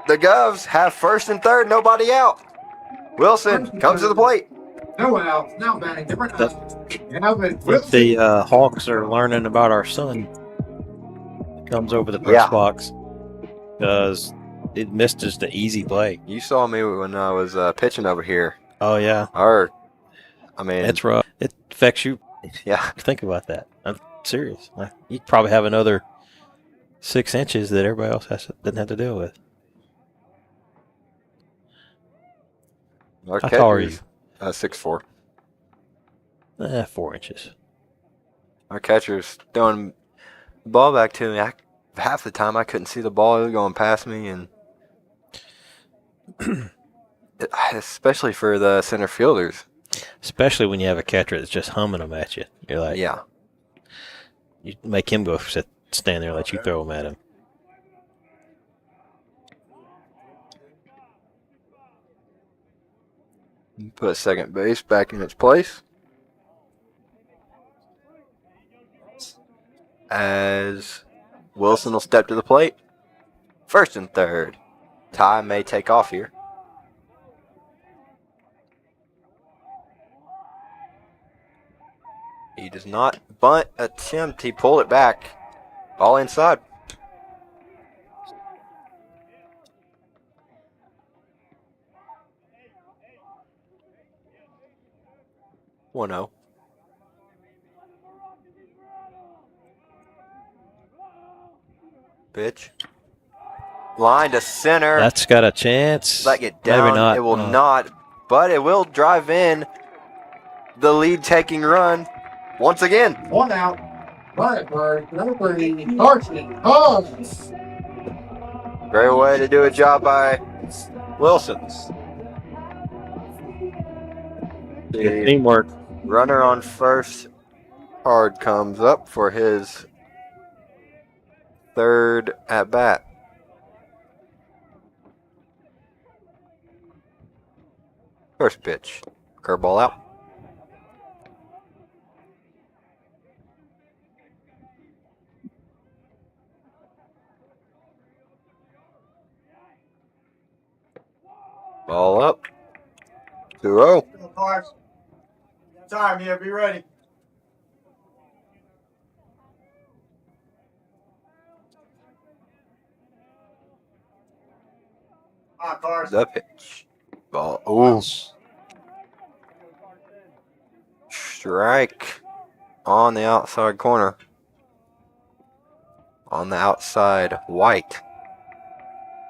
the Govs have first and third, nobody out. Wilson comes to the plate. No outs. Now batting. Different. The Hawks are learning about our son. Comes over the press box because it missed just the easy play. You saw me when I was pitching over here. Oh yeah, It's rough. It affects you. Yeah. Think about that. I'm serious. Like, you probably have another 6 inches that everybody else doesn't have to deal with. How tall are you? 6'4". 4 inches. Our catcher's throwing the ball back to me. Half the time I couldn't see the ball. It was going past me, and especially for the center fielders. Especially when you have a catcher that's just humming them at you. You're like, Yeah. You make him go stand there and let you throw them at him. Put second base back in its place. As Wilson will step to the plate. First and third. Ty may take off here. He does not bunt attempt. He pulled it back. Ball inside. One 0. Pitch. Line to center. That's got a chance. Let it down. Maybe not. It will not, but it will drive in the lead-taking run once again. 1 out. Right, bird. Number 3. Hardin. Hugs. Great way to do a job by Wilson. Good teamwork. Runner on first. Hard comes up for his third at bat. First pitch. Curveball out. Ball up. 2-0. Time, yeah, be ready. Cars. The pitch. Ball. Ooh. Strike on the outside corner. On the outside, White.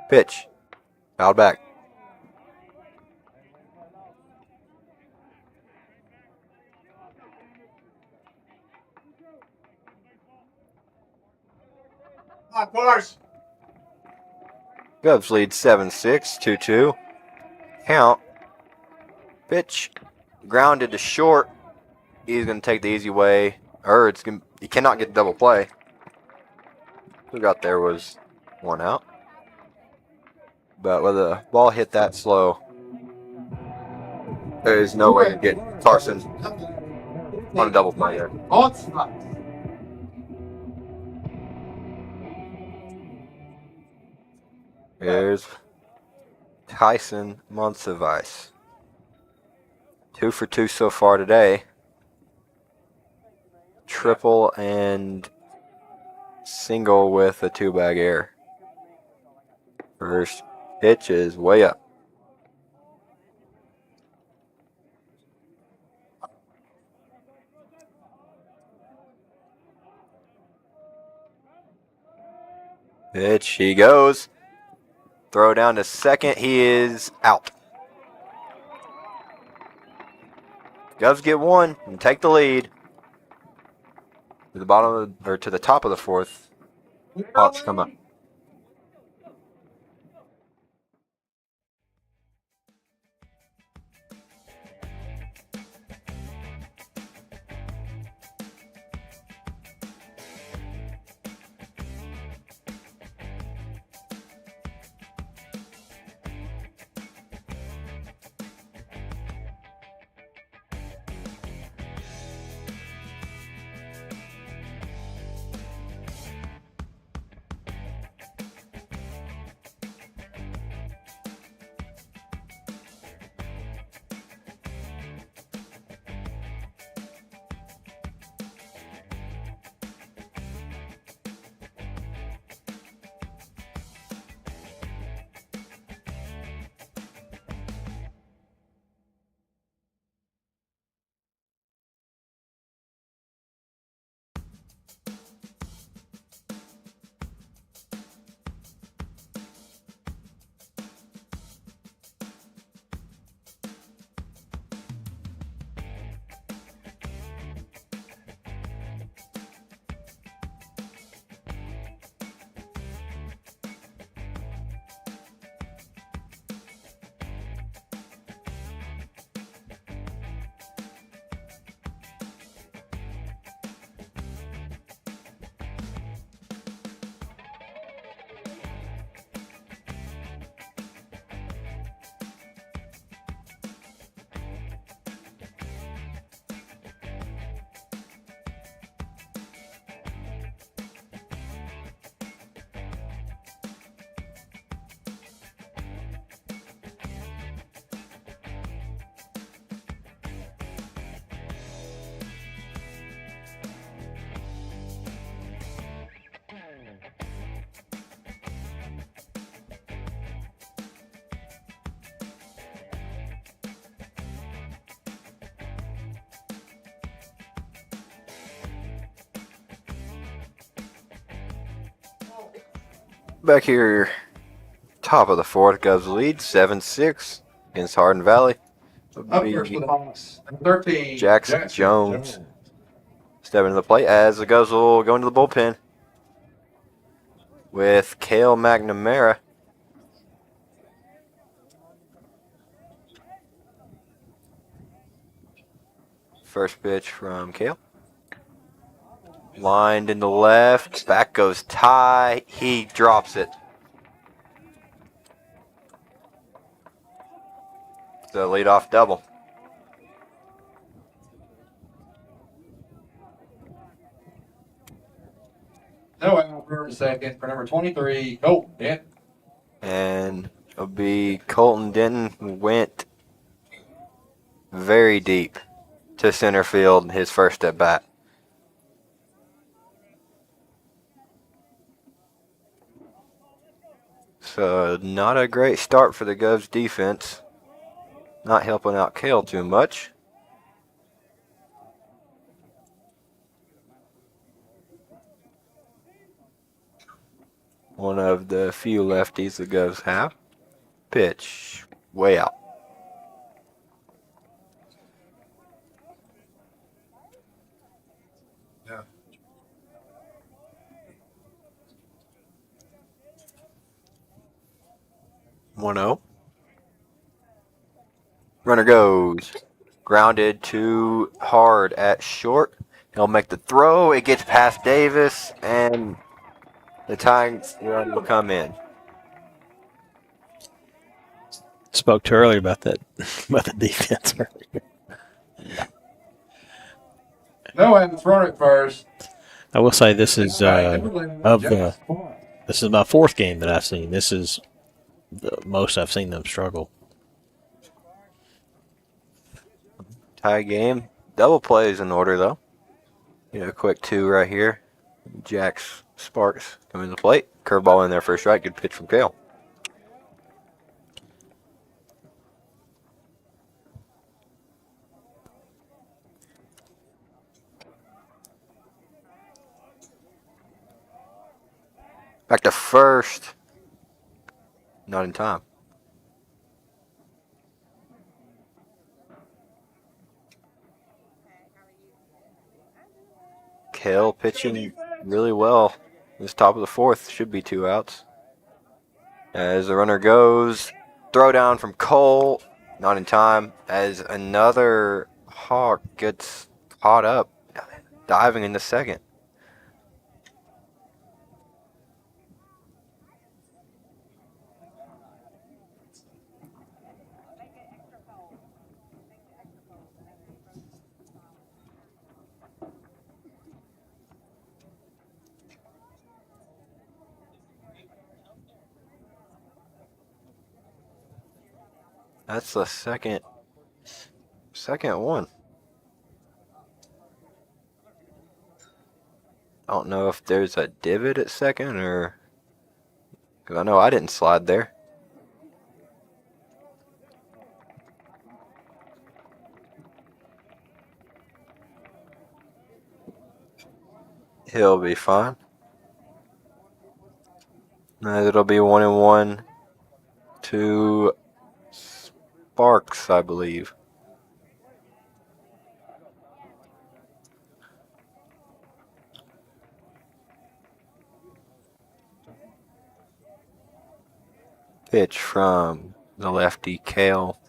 Pitch. Fouled back. Cars. Govs lead 7-6, 2-2. Count. Pitch. Grounded to short. He's going to take the easy way. He cannot get double play. Who got there was 1 out. But with the ball hit that slow, there is no way to get Carson on a double play there. On spot. Here's Tyson Monsivice. 2 for 2 so far today. Triple and single with a 2-bag error. First pitch is way up. Pitch, he goes. Throw down to second. He is out. Govs get 1 and take the lead. To the bottom of to the top of the 4th. Hawks come up. Back here, top of the fourth, Govs lead 7-6 against Hardin Valley. Up first for the Hawks, number 13, Jackson Jones. Stepping to the plate as the Govs will go into the bullpen with Kale McNamara. First pitch from Kale. Lined in the left. Back goes Ty. He drops it. The leadoff double. No out for second for number 23, Colton Denton. And it'll be Colton Denton went very deep to center field his first at bat. So not a great start for the Govs defense. Not helping out Kale too much. One of the few lefties the Govs have. Pitch way out. Yeah. One 0. Runner goes. Grounded too hard at short. He'll make the throw. It gets past Davis, and the tying run will come in. Spoke too early about that, about the defense. No out, runner at first. I will say this is Number 11, this is my fourth game that I've seen. This is the most I've seen them struggle. Tie game. Double plays in order, though. A quick 2 right here. Jax Sparks coming to the plate. Curveball in there for a strike. Good pitch from Kale. Back to first. Not in time. Kale pitching really well. This top of the fourth should be 2 outs. As the runner goes, throw down from Cole, not in time. As another Hawk gets caught up, diving in the second. That's the second one. I don't know if there's a divot at second or... Because I know I didn't slide there. He'll be fine. It'll be 1-1 to Sparks, I believe. Pitch from the lefty Kale.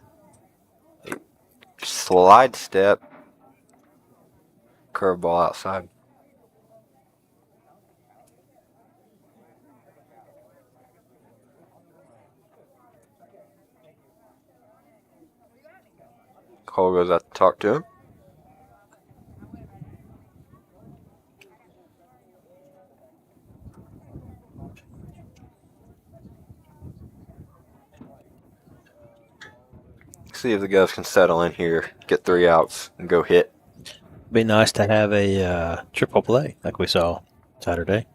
Slide step. Curveball outside. Cole goes out to talk to him. See if the Govs can settle in here, get 3 outs, and go hit. Be nice to have a triple play like we saw Saturday.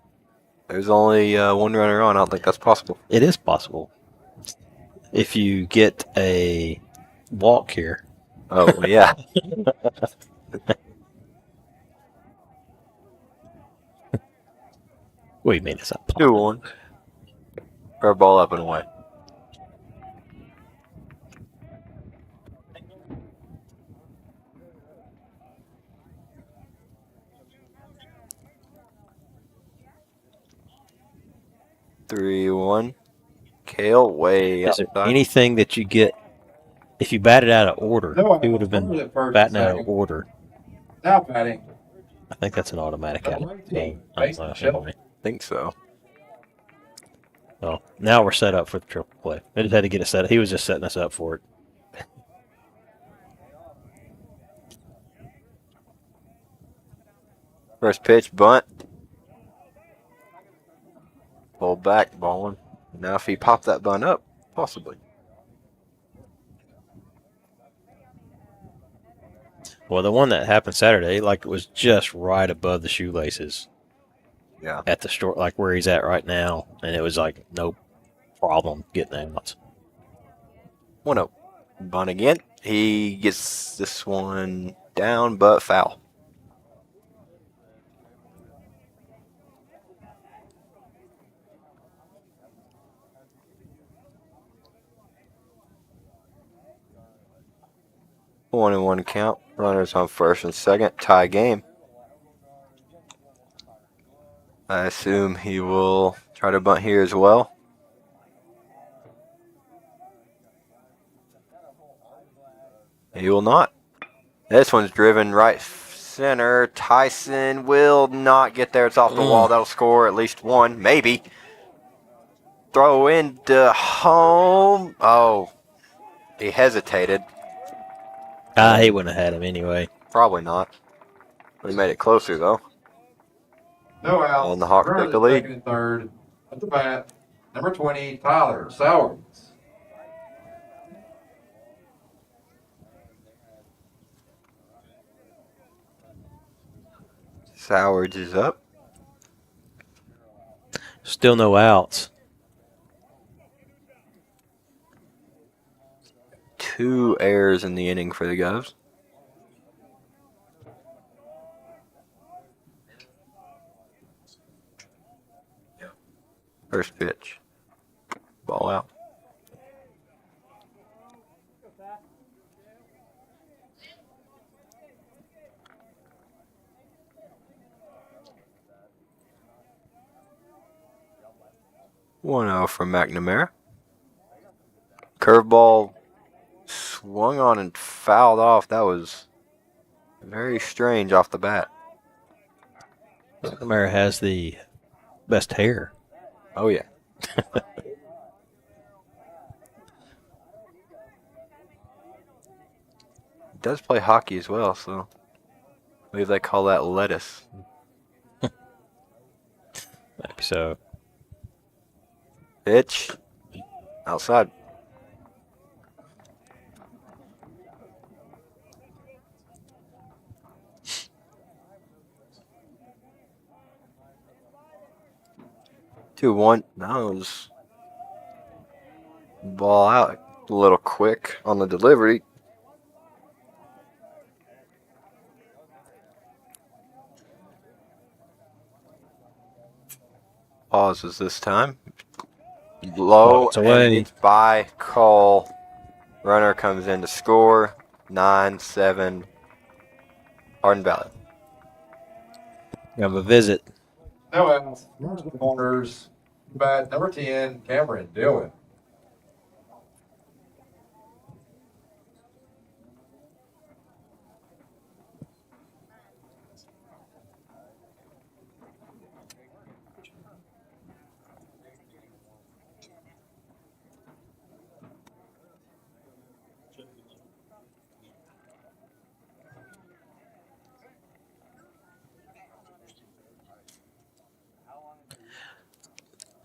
There's only one runner on. I don't think that's possible. It is possible if you get a walk here. Oh, yeah. We made this up. 2-1. Curveball up and away. Three, one. Kale way Is there outside. anything that you get if you batted out of order? No, He would have been Runners at first and batting out of second. order. Now batting. I think that's an automatic out. Number 18, So, Mason Shell. anyway. Think so. Well, now we're set up for the triple play. I just had to get it set up. He was just setting us up for it. First pitch, bunt. Pull back, balling. Now if he popped that bunt up, possibly. Well, the one that happened Saturday, like it was just right above the shoelaces. Yeah. At the store, like where he's at right now, and it was like no problem getting out. 1-0. Bunt again. He gets this one down, but foul. One and one count. Runners on first and second. Tie game. I assume he will try to bunt here as well. He will not. This one's driven right center. Tyson will not get there. It's off the wall. That'll score at least one, maybe. Throw into home. Oh, he hesitated. He wouldn't have had him anyway. Probably not. He made it closer though. No outs. And the Hawks Runners take the at lead. second and third. At the bat, number 20, Tyler Sowers. Sowers is up. Still no outs. 2 errors in the inning for the Govs. First pitch. Ball out. One 0 from McNamara. Curveball swung on and fouled off. That was very strange off the bat. McNamara has the best hair. Oh, yeah. He does play hockey as well, so I believe they call that lettuce. Maybe so. Pitch. Outside. Two one. That was ball out. A little quick on the delivery. Pauses this time. Low It's away. and it's by call. Runner comes in to score. 9-7. Hardin Valley. We have a visit. No outs. Runners at the corners. Bat, number 10, Cameron Dillon.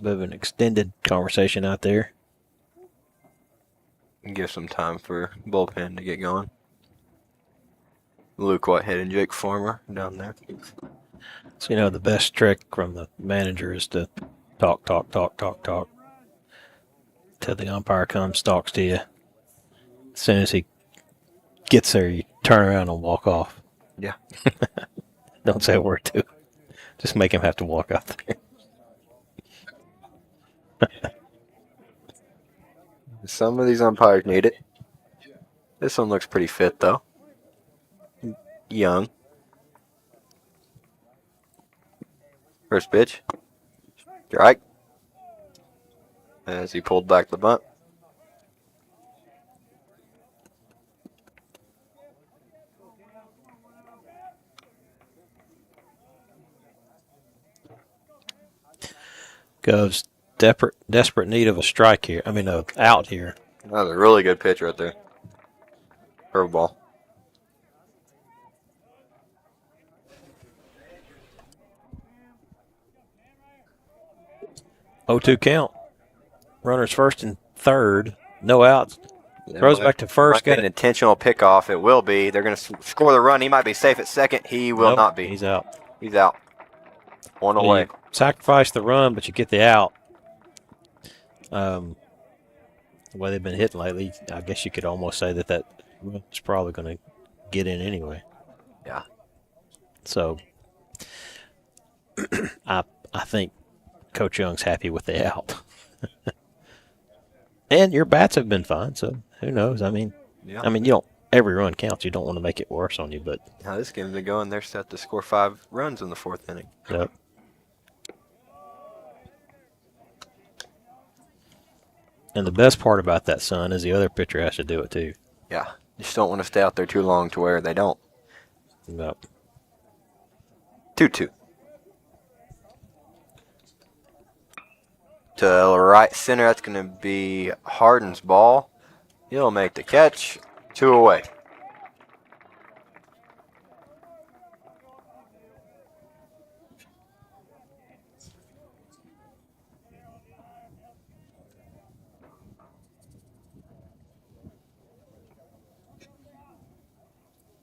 Bit of an extended conversation out there. Give some time for bullpen to get going. Luke Whitehead and Jake Farmer down there. So, the best trick from the manager is to talk till the umpire comes, talks to you. As soon as he gets there, you turn around and walk off. Yeah. Don't say a word to him. Just make him have to walk out there. Some of these umpires need it. This one looks pretty fit, though. Young. First pitch. Strike. As he pulled back the bunt. Goes desperate need of a strike here. I mean, out here. That was a really good pitch right there. Curveball. Oh, 2 count. Runners first and third. No outs. Throws back to first. Got an intentional pickoff. It will be. They're going to score the run. He might be safe at second. He will not be. He's out. He's out. One away. You sacrifice the run, but you get the out. The way they've been hitting lately, I guess you could almost say that is probably going to get in anyway. Yeah. So I think Coach Young's happy with the out. And your bats have been fine, so who knows? I mean, Yeah. you don't. Every run counts. You don't want to make it worse on you, but Now this game's been going. They're set to score 5 runs in the 4th inning. yep. And the best part about that, son, is the other pitcher has to do it too. Yeah. You just don't want to stay out there too long to where they don't. Yep. 2-2. To right center, that's going to be Hardin's ball. He'll make the catch. 2 away.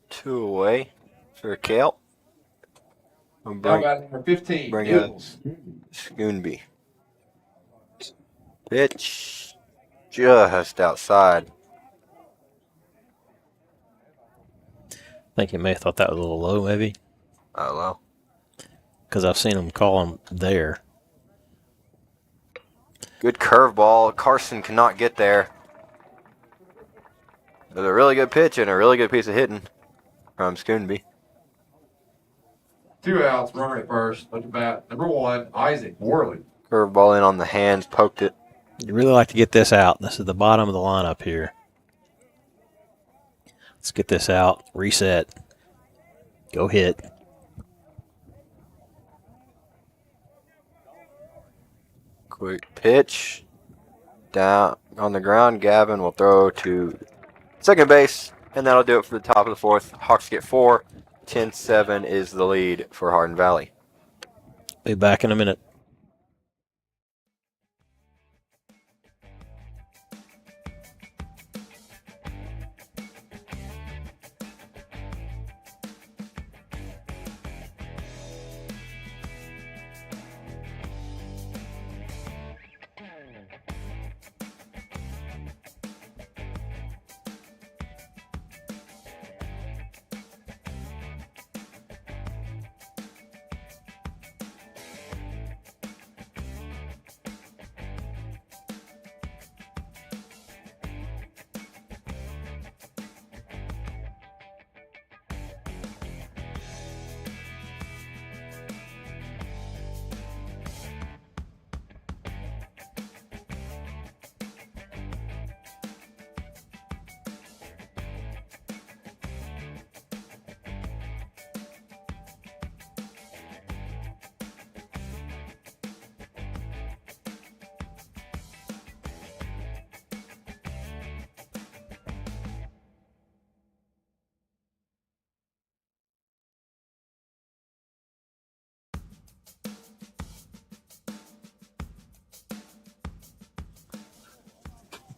Two away for Kale. We'll Now batting number 15, bring Hills. Schoonby. Pitch just outside. I think you may have thought that was a little low, maybe, I don't know. because I've seen them call him there. Good curveball. Carson cannot get there. There's a really good pitch and a really good piece of hitting from Schoonby. 2 outs, runner at first. Look at bat. Number 1, Isaac Worley. Curveball in on the hands, poked it. You really like to get this out. This is the bottom of the lineup here. Let's get this out. Reset. Go hit. Quick pitch. Down on the ground. Gavin will throw to second base, and that'll do it for the top of the 4th. Hawks get 4. 10-7 is the lead for Hardin Valley. Be back in a minute.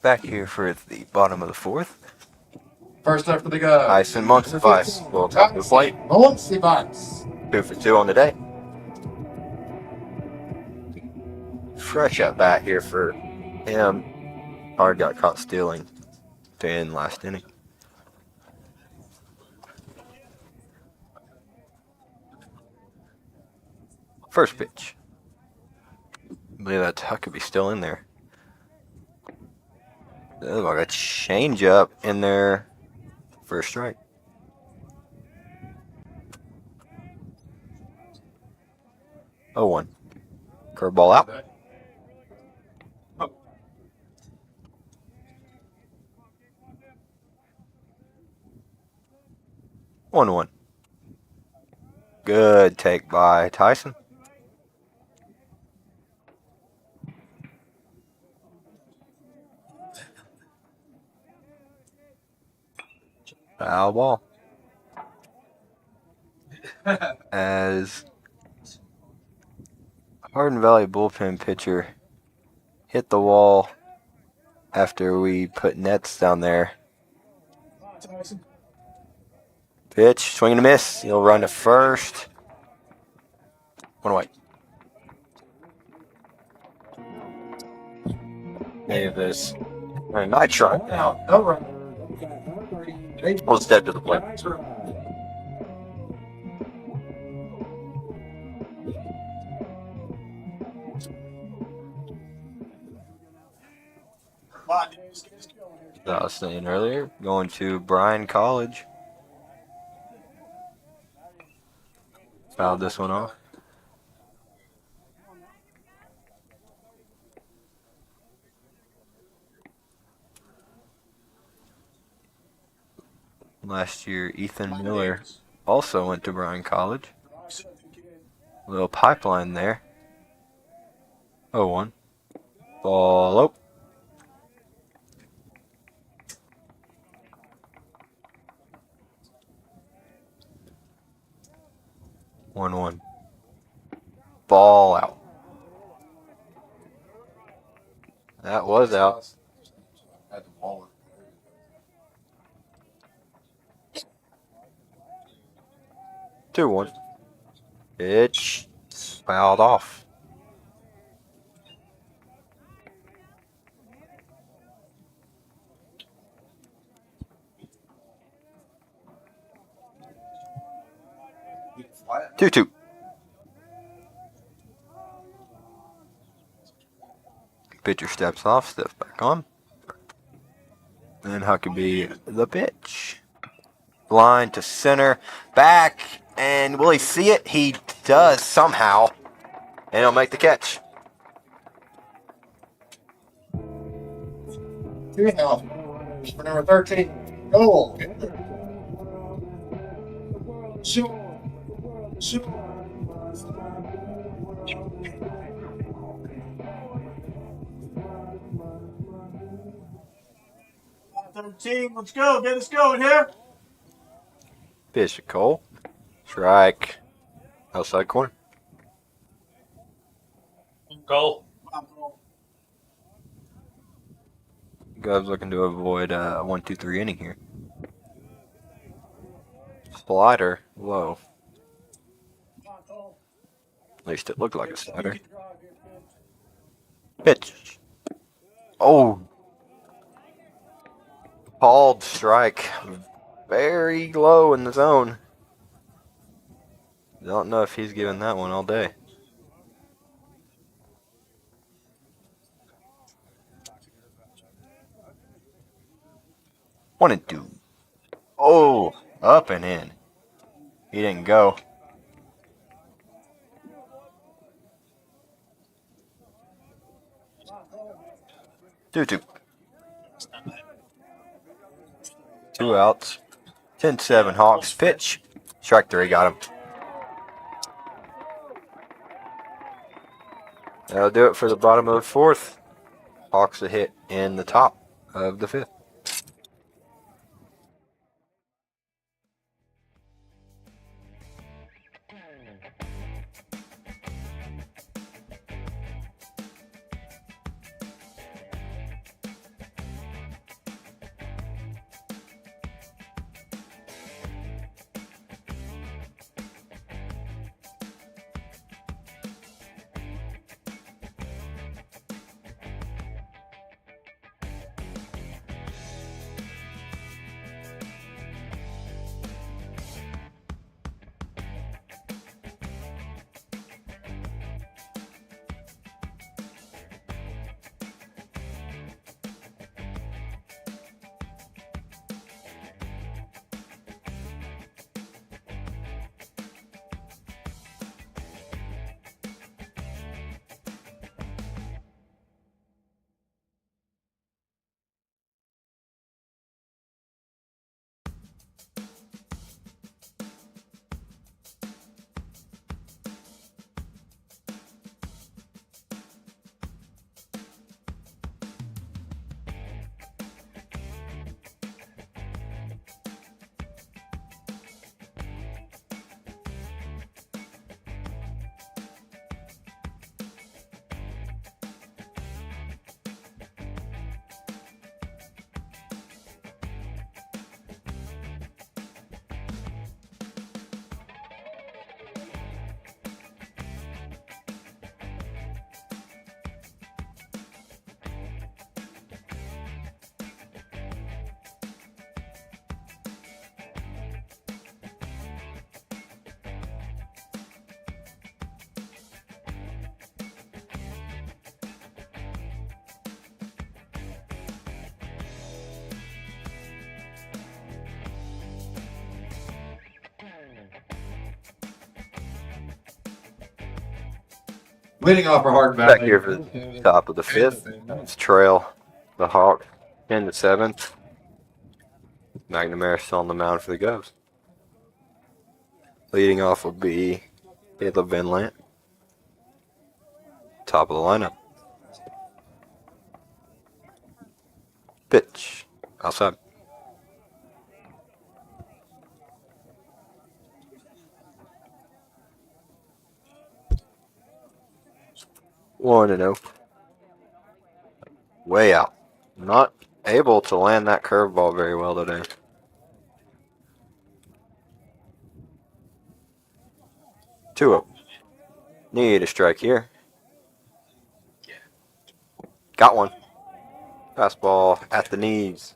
Back here for the bottom of the 4th. First up for the go. Tyson Monk's advice will come to the plate. Monk's advice. 2 for 2 on the day. Fresh at bat here for him. Hard got caught stealing to end last inning. First pitch. I believe that Huckabee still in there. There's like a change up in there for a strike. Oh, 1. Curveball out. One, 1. Good take by Tyson. Foul ball. As Hardin Valley bullpen pitcher hit the wall after we put nets down there. Pitch, swing and a miss. He'll run to first. 1 away. Davis. And I tried now. No run. We'll step to the plate. Come on, dude. Let's get this going here. As I was saying earlier, going to Bryan College. Fouled this one off. Last year, Ethan Miller also went to Bryan College. Little pipeline there. 0-1. Ball up. One. Ball out. That was out. At the ball. 2-1. Pitch fouled off. Flat. 2-2. Pitcher steps off, steps back on. And Huckabee the pitch. Line to center, back, and will he see it? He does somehow, and he'll make the catch. 2-0. For number 13. Goal. Shoot. 13. Let's go. Get us going here. Pitch to Cole. Strike. Outside corner. Goal. Guys looking to avoid a 1-2-3 inning here. Slider low. At least it looked like a slider. Pitch. Oh. Called strike. Very low in the zone. Don't know if he's given that one all day. One and two. Oh, up and in. He didn't go. Two. 2 outs. 10-7 Hawks. Pitch. Strike 3, got him. That'll do it for the bottom of the 4th. Hawks a hit in the top of the 5th. Leading off for Hardin Valley. Back here for the top of the fifth. It's Trail, the Hawks, 10-7. McNamara still on the mound for the Govs. Leading off will be Caleb Van Lant. Top of the lineup. Pitch. Outside. One and 0. Way out. Not able to land that curveball very well today. 2-0. Need a strike here. Got one. Fastball at the knees.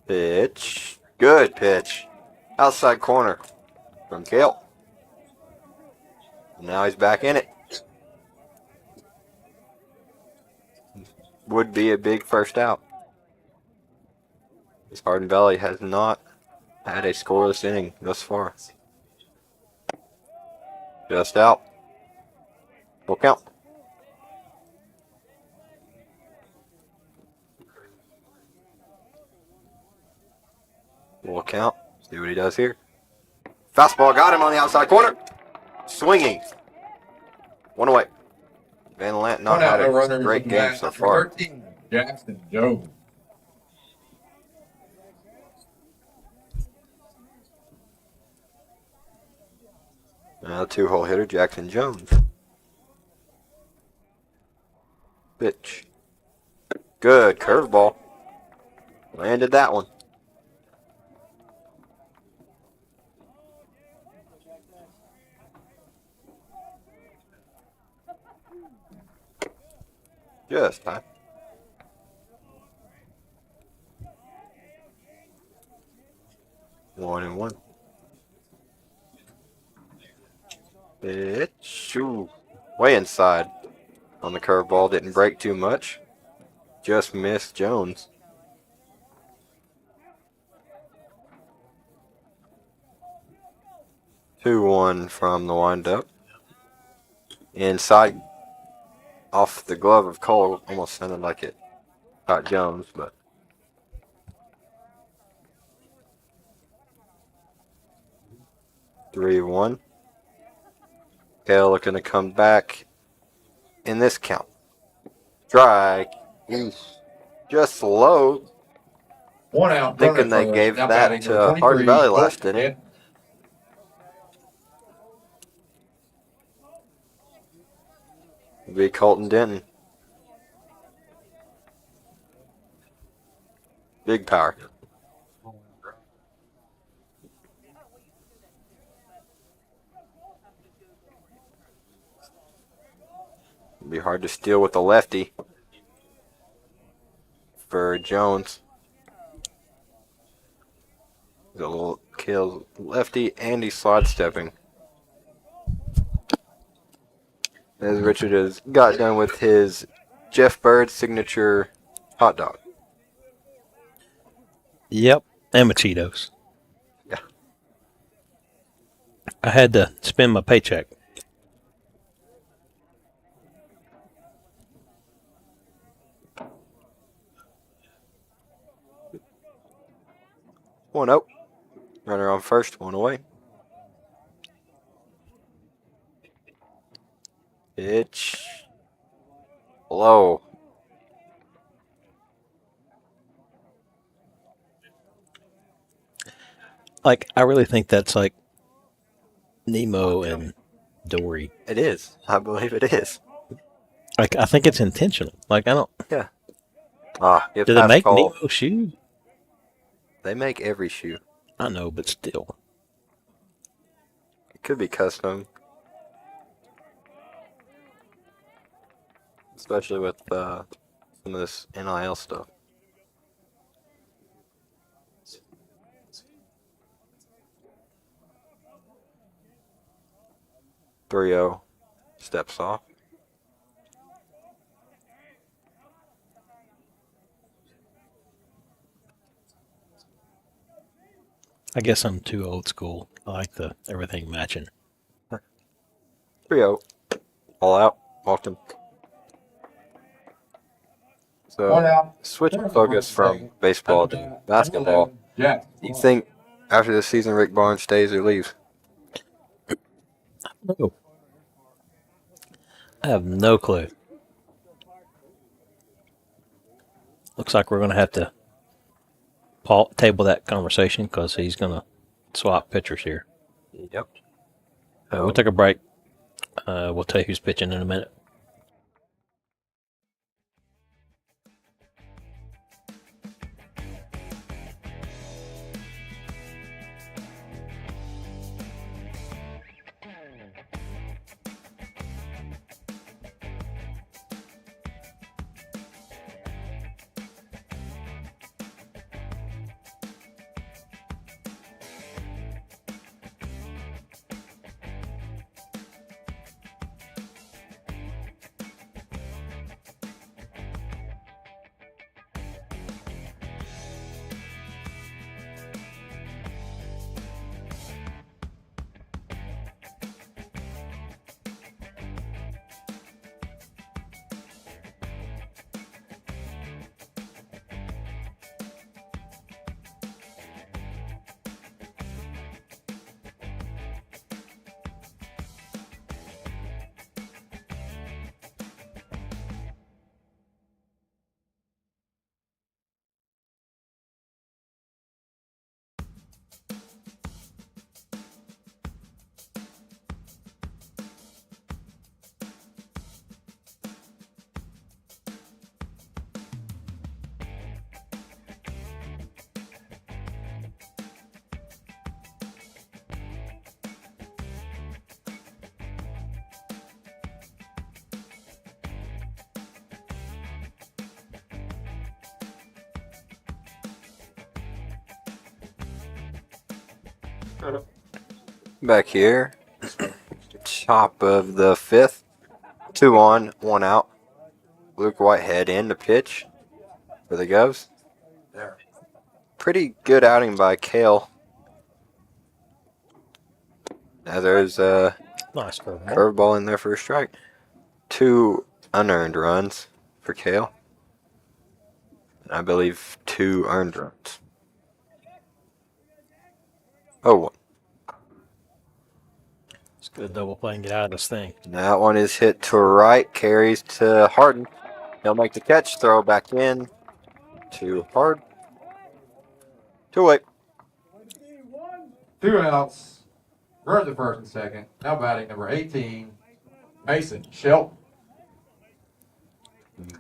Pitch. Good pitch. Outside corner from Kale. Now he's back in it. Would be a big first out. This Hardin Valley has not had a scoreless inning thus far. Just out. Full count. Full count. See what he does here. Fastball got him on the outside corner. Swinging. One away. Van Lant not One out, had no a runners. great Looking game back, so number far. 13, Jackson Jones. Now two-hole hitter Jackson Jones. Pitch. Good curveball. Landed that one. Just time. One and one. Pitch. Ooh. Way inside on the curveball. Didn't break too much. Just missed Jones. Two one from the windup. Inside off the glove of Cole. Almost sounded like it caught Jones, but 3-1. Kale looking to come back in this count. Strike. Just low. One out. Thinking runner they for gave now that batting to number 23, Hardin Valley last Colton inning. It'll be Colton Denton. Big power. It'll be hard to steal with the lefty for Jones. He's a little kill lefty and he's sidestepping. As Richard has got done with his Jeff Bird signature hot dog. Yep, and my Cheetos. Yeah. I had to spend my paycheck. One out. Runner on first, one away. Pitch. Low. Like, I really think that's like Nemo and Dory. It is. I believe it is. Like, I think it's intentional. Like, I don't. Get Do they past make Cole. Nemo shoes? They make every shoe. I know, but still. It could be custom. Especially with some of this NIL stuff. Three-0 steps off. I guess I'm too old school. I like the everything matching. 3-0. All out. Walked So, One out. switching focus from baseball to basketball, Jack. you think after the season Rick Barnes stays or leaves? No. I have no clue. Looks like we're going to have to table that conversation because he's going to swap pitchers here. Yep. We'll take a break. We'll tell you who's pitching in a minute. Back here, top of the fifth, 2 on, 1 out. Luke Whitehead in to pitch for the Govs. Pretty good outing by Kale. Now there's a Nice curveball. curveball in there for a strike. 2 unearned runs for Kale. And I believe 2 earned runs. Oh, 1. It's a good double play and get out of this thing. That one is hit to right, carries to Hardin. He'll make the catch, throw back in to Hard. 2 away. 2 outs. Runners at first and second. Now batting number 18, Mason Shelton.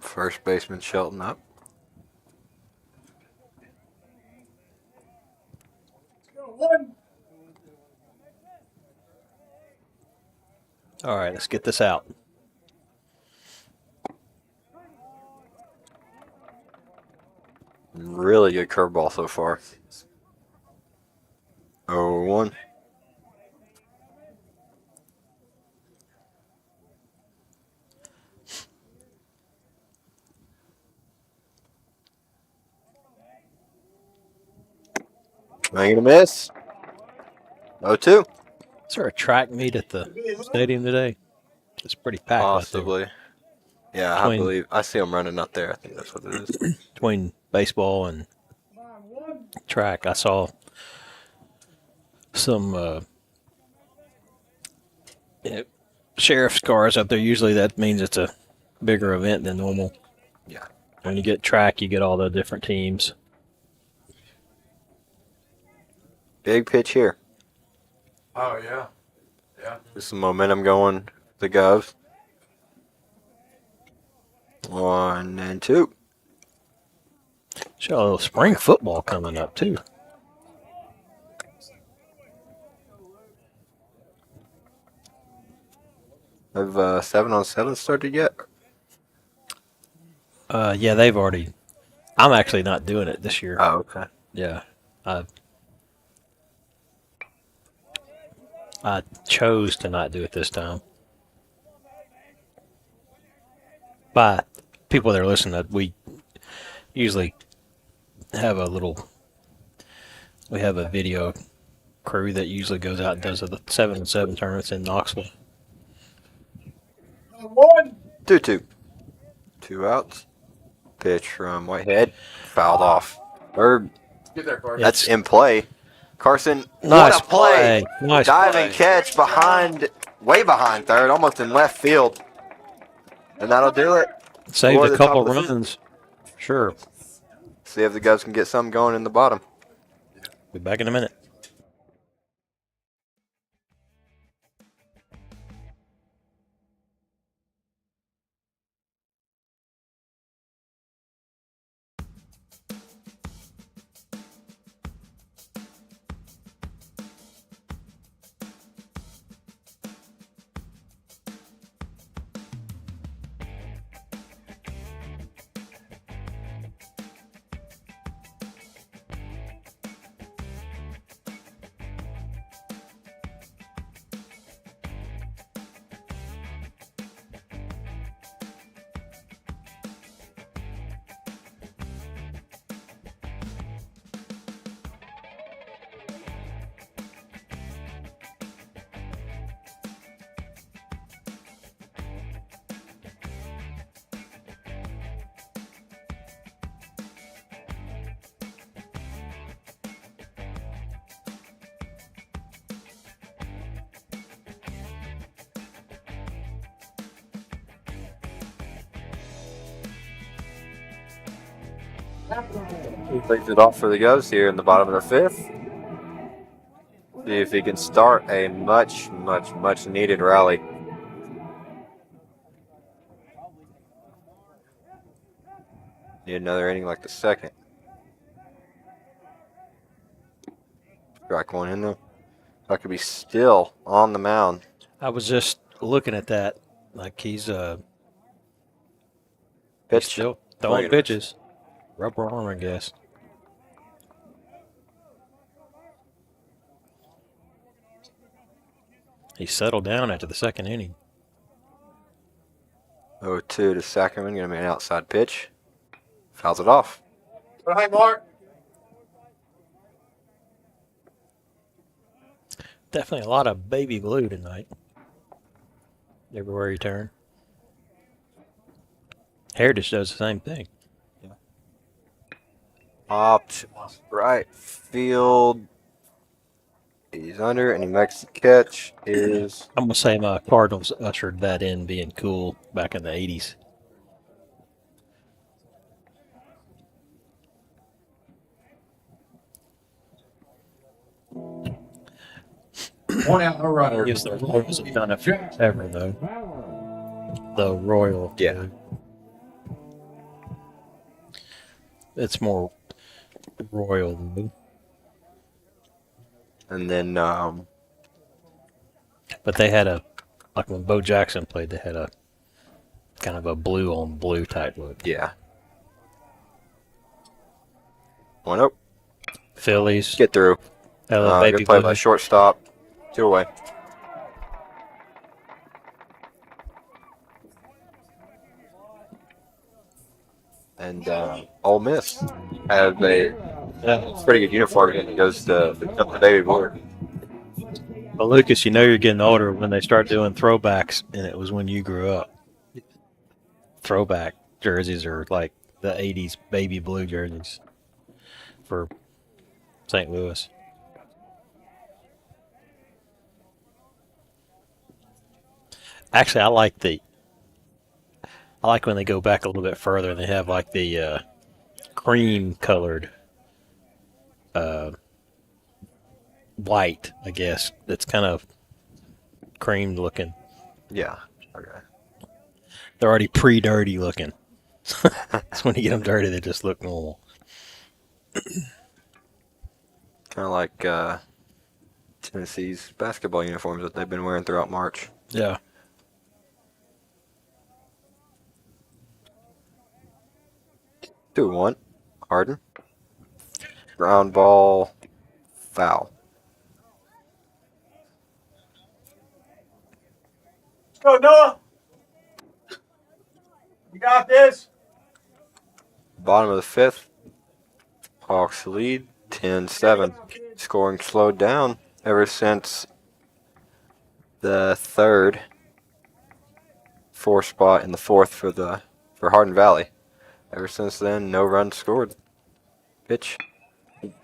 First baseman Shelton up. All right, let's get this out. Really good curveball so far. 0-1. Swing and a miss. 0-2. Is there a track meet at the stadium today? It's pretty packed out there. Possibly. Yeah, I Between- believe. I see them running out there. I think that's what it is. Between baseball and track. I saw some sheriff's cars up there. Usually that means it's a bigger event than normal. Yeah. When you get track, you get all the different teams. Big pitch here. Oh, yeah. Yeah. There's some momentum going. The Govs. 1 and 2. Show a little spring football coming up too. Have 7-on-7 started yet? Yeah, they've already. I'm actually not doing it this year. Oh, okay. Yeah, I chose to not do it this time. By people that are listening, that we usually have a little We have a video crew that usually goes out and does the 7-7 tournaments in Knoxville. 1. 2-2. 2 outs. Pitch from Whitehead. Fouled off. Or Get there, Carter. that's in play. Carson, Nice what a play. Nice Diving play. catch behind, way behind third, almost in left field. And that'll do it. Saved Or a the couple top of the runs. Sure. See if the Govs can get something going in the bottom. Be back in a minute. He plays it off for the Govs here in the bottom of the fifth. See if he can start a much needed rally. Need another inning like the second. Strike one in there. I could be still on the mound. I was just looking at that. Like he's Pitch. still throwing pitches. Rubber arm, I guess. He settled down after the second inning. 0-2 to Sackerman. Going to be an outside pitch. Fouls it off. Hey, Mark. Definitely a lot of baby blue tonight. Everywhere you turn. Heritage does the same thing. Popped right field. He's under and he makes the catch. Is I'm gonna say my Cardinals ushered that in, being cool back in the '80s. One out, no runner. Yes, the Royals have done it forever, though. The Royal. Yeah. It's more royal, though. and then But they had like when Bo Jackson played, they had a kind of a blue on blue type look. yeah. 1-0. Phillies. Get through. Hello, baby Good play blue. by shortstop. 2 away. And Ole Miss has a pretty good uniform and it goes to the baby board. But Lucas, you know you're getting older when they start doing throwbacks, and it was when you grew up. Throwback jerseys are like the '80s baby blue jerseys for St. Louis. Actually, I like when they go back a little bit further and they have like the cream colored white, I guess. That's kind of cream looking. Yeah. Okay. They're already pre-dirty looking. So when you get them dirty, they just look normal. Kind of like Tennessee's basketball uniforms that they've been wearing throughout March. Yeah. Two one. Hardin. Ground ball. Foul. Let's go, Noah. You got this. Bottom of the fifth. Hawks lead 10-7. Scoring slowed down ever since the third. 4th spot in the 4th for Hardin Valley. Ever since then, no runs scored. Pitch.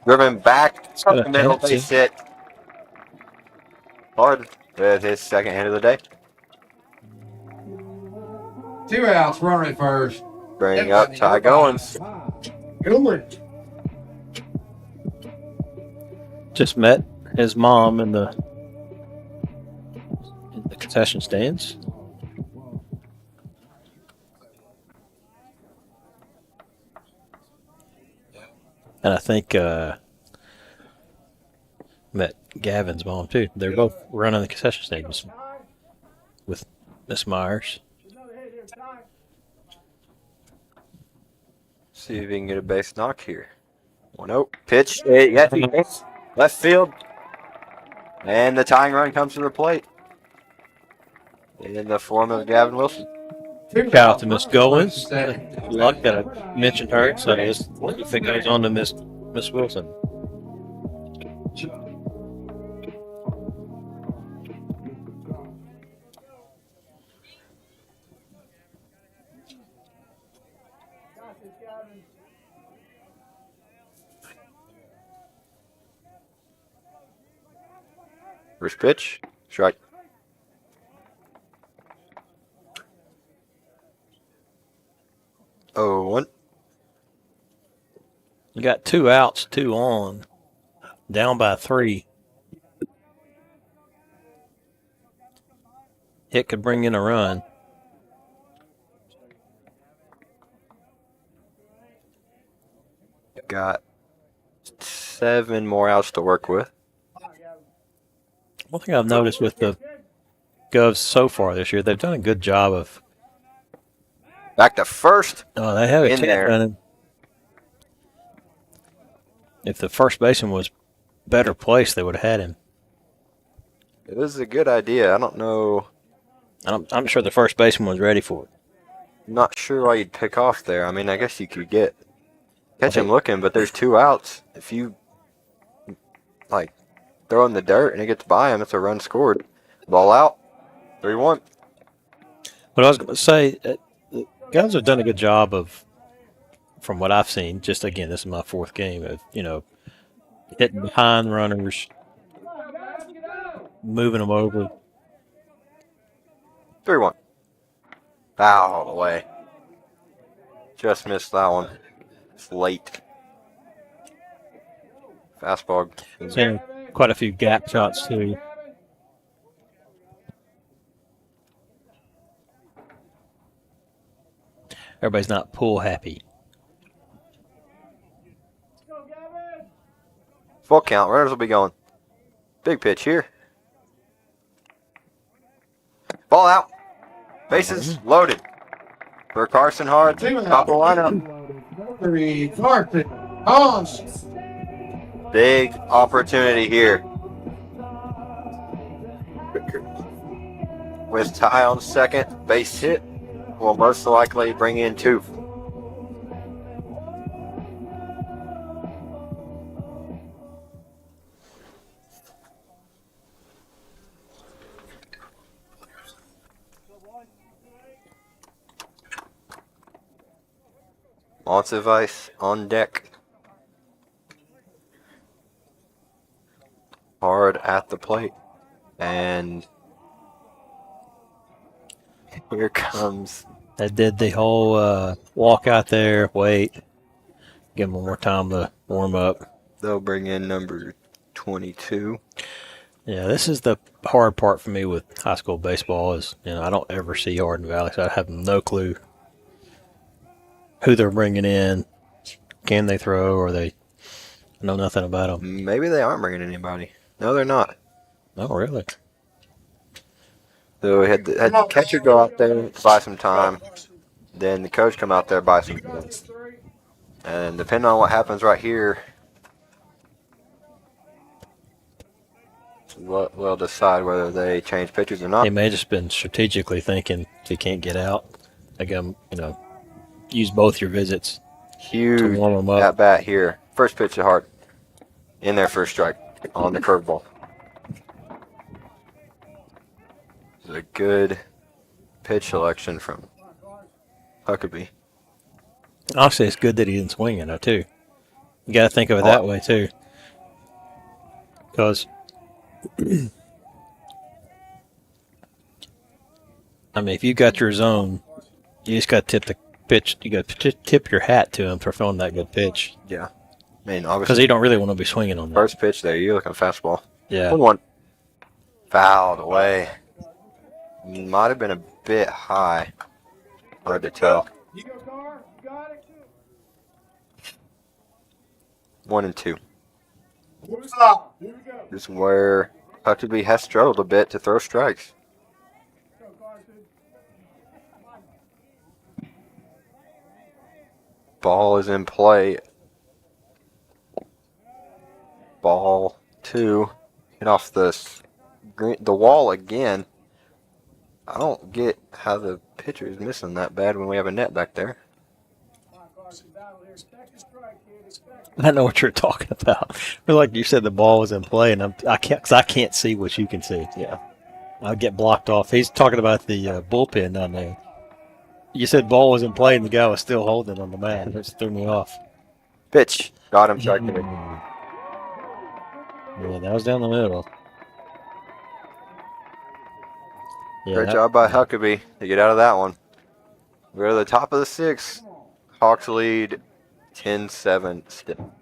Driven back up the middle, base hit. Hardin with his second hit of the day. 2 outs, runner at first. Bringing up Ty Goins. Just met his mom in the concession stands. And I think met Gavin's mom too. They're both running the concession stands with Miss Myers. See if we can get a base knock here. 1-0. Pitch. Yeah, left field. And the tying run comes to the plate. In the form of Gavin Wilson. Shout out to Miss Goins. Luck that I mentioned her, so if it goes on to Miss Wilson. First pitch. Strike. Oh, 1. You got 2 outs, 2 on, down by 3. Hit could bring in a run. Got 7 more outs to work with. One thing I've noticed with the Govs so far this year, they've done a good job of. Back to first. Oh, they have a In there. running. If the first baseman was better placed, they would have had him. It is a good idea. I don't know. I'm sure the first baseman was ready for it. Not sure why you'd pick off there. I mean, I guess you could catch him looking, but there's 2 outs. If you throw in the dirt and it gets by him, it's a run scored. Ball out. 3-1. But I was going to say, the Govs have done a good job of, from what I've seen, just again, this is my 4th game, of, hitting behind runners, moving them over. 3-1. Foul all the way. Just missed that one. It's late. Fastball. Seen quite a few gap shots, too. Everybody's not pool happy. Full count. Runners will be going. Big pitch here. Ball out. Bases loaded. For Carson Hard. Top of the lineup. 3, Carson. On. Big opportunity here. With Ty on second, base hit will most likely bring in 2. Lots of ice on deck. Hard at the plate. And here comes. They did the whole walk out there, wait, give them one more time to warm up. They'll bring in number 22. Yeah, this is the hard part for me with high school baseball is, I don't ever see Hardin Valley, so I have no clue who they're bringing in. Can they throw, or I know nothing about them. Maybe they aren't bringing anybody. No, they're not. Oh, really? So we had the catcher go out there, buy some time. Then the coach come out there, buy some time. And depending on what happens right here, we'll decide whether they change pitchers or not. They may have just been strategically thinking if he can't get out, again, use both your visits Huge to warm them up. at bat here. First pitch to Hart. In there for a strike on the curveball. It's a good pitch selection from Huckabee. Honestly, it's good that he didn't swing it, too. You got to think of it that way, too. Because, I mean, if you got your zone, you just got to tip the pitch. You got to tip your hat to him for throwing that good pitch. Yeah. I mean, Because obviously, you don't really want to be swinging on that. first pitch there, you're looking fastball. Yeah. 1-1. Fouled away. Might have been a bit high. Hard to tell. 1-2. This is where Huckabee has struggled a bit to throw strikes. Ball is in play. Ball 2. Hit off the wall again. I don't get how the pitcher is missing that bad when we have a net back there. I know what you're talking about. But like you said, the ball was in play, and I can't see what you can see. Yeah. I'll get blocked off. He's talking about the bullpen down there. You said ball was in play, and the guy was still holding on the mat. It just threw me off. Pitch. Got him. Strike 3. Yeah, that was down the middle. Yeah, Great job by Huckabee to get out of that one. We're to the top of the 6th. Hawks lead 10-7 still.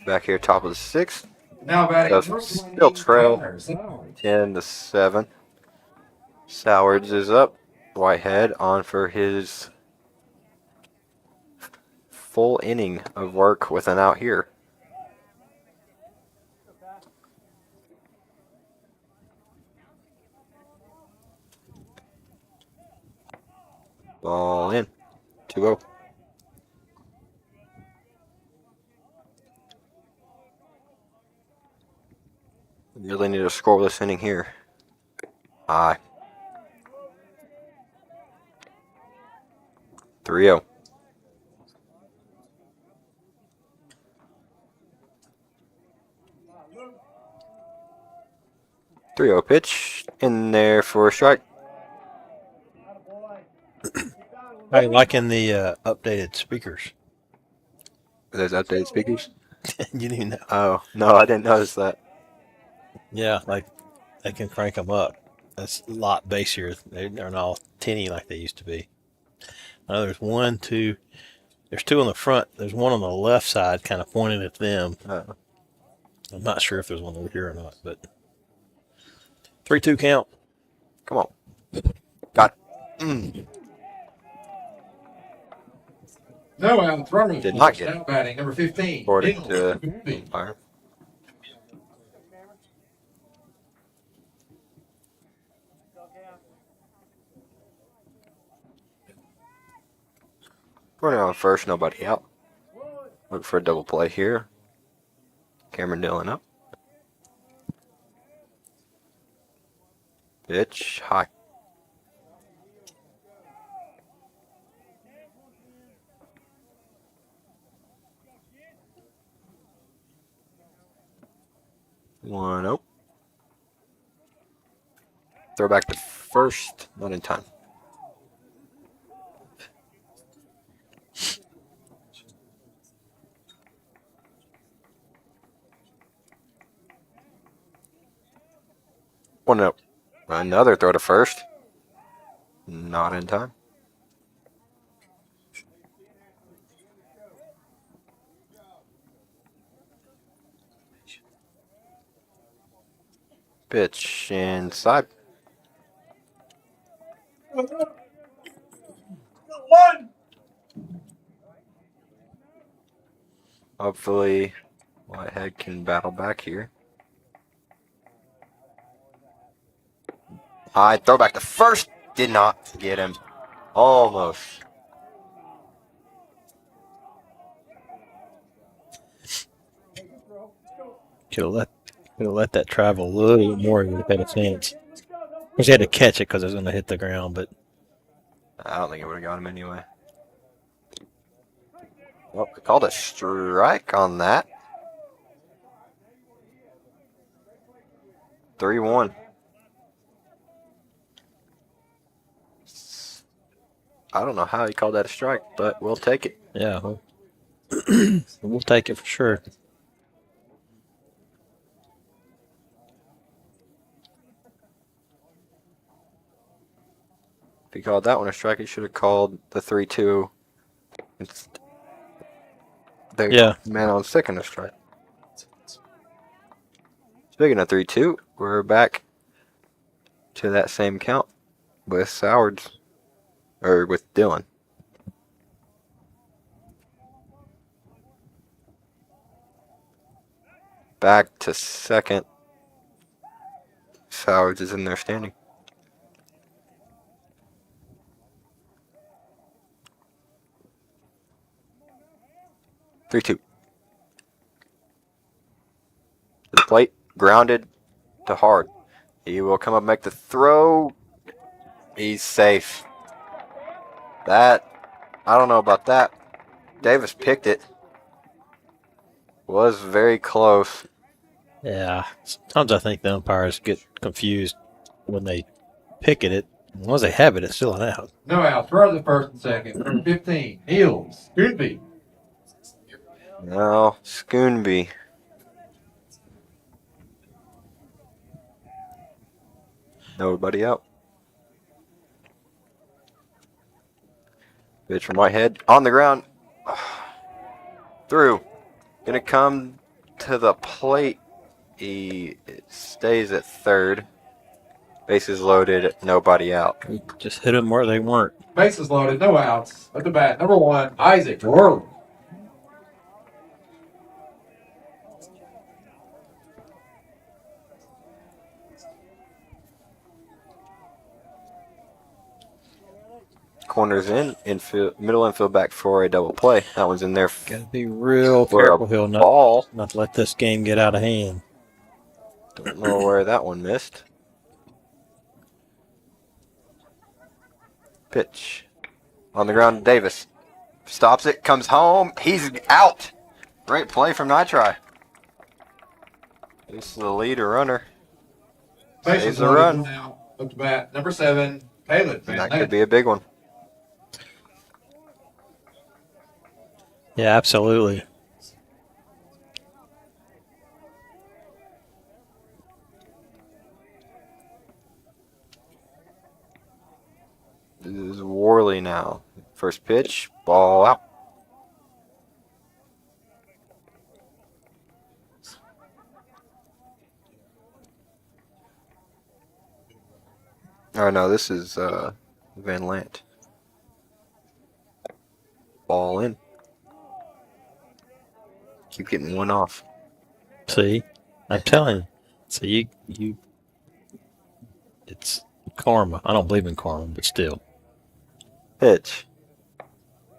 Back here, top of the 6th. Now batting. Does still trail 10-7. Sowards is up. Whitehead on for his full inning of work with an out here. Ball in. 2-0. Really need a scoreless inning here. Aye. 3-0. Pitch in there for a strike. I liking the updated speakers. Those updated speakers? You didn't know. Oh, no, I didn't notice that. Yeah, like they can crank them up. That's a lot bassier. They're not all tinny like they used to be. I know there's 1, 2. There's 2 on the front. There's one on the left side, kind of pointed at them. I'm not sure if there's one over here or not, but 3-2 count. Come on. Got it. No out. Throwing. Did not get it. Now batting. Number 15. According to fire. Running on first, nobody out. Look for a double play here. Cameron Dillon up. Pitch high. One oh. Throw back to first, not in time. One oh. Another throw to first. Not in time. Pitch inside. One. Hopefully, Whitehead can battle back here. High throw back to first. Did not get him. Almost. Could have let that travel a little bit more. He would have had a chance. Of course, he had to catch it because it was going to hit the ground, but I don't think it would have got him anyway. Well, we called a strike on that. 3-1. I don't know how he called that a strike, but we'll take it. yeah, we'll take it for sure. If he called that one a strike, he should have called the 3-2. Yeah. Man on second a strike. Speaking of 3-2, we're back to that same count with Sowards, or with Dylan. Back to second. Sowards is in there standing. Three-two. To the plate, grounded to Hard. He will come up and make the throw. He's safe. That, I don't know about that. Davis picked it. Was very close. Yeah, sometimes I think the umpires get confused when they pick at it. Once they have it, it's still an out. No outs. Runner at first and second. Number 15, Hills. Goodby. Now, Schoonby. Nobody out. Pitch from Whitehead. On the ground. Through. Gonna come to the plate. He stays at third. Bases loaded. Nobody out. Just hit them where they weren't. Bases loaded. No outs. At the bat, number 1, Isaac Worley. Corners in, infield, middle infield back for a double play. That one's in there. Got to be real For a careful. He'll ball. not let this game get out of hand. Don't know where that one missed. Pitch. On the ground, Davis. Stops it, comes home. He's out. Great play from Nitri. This is the leader runner. Bases Saves the loaded. run. Now, up to bat, number 7, Caleb. And that could be a big one. Yeah, absolutely. This is Worley now. First pitch, ball out. Oh no, this is Van Lant. Ball in. Keep getting one off. See, I'm telling you. See, you. It's karma. I don't believe in karma, but still. Pitch.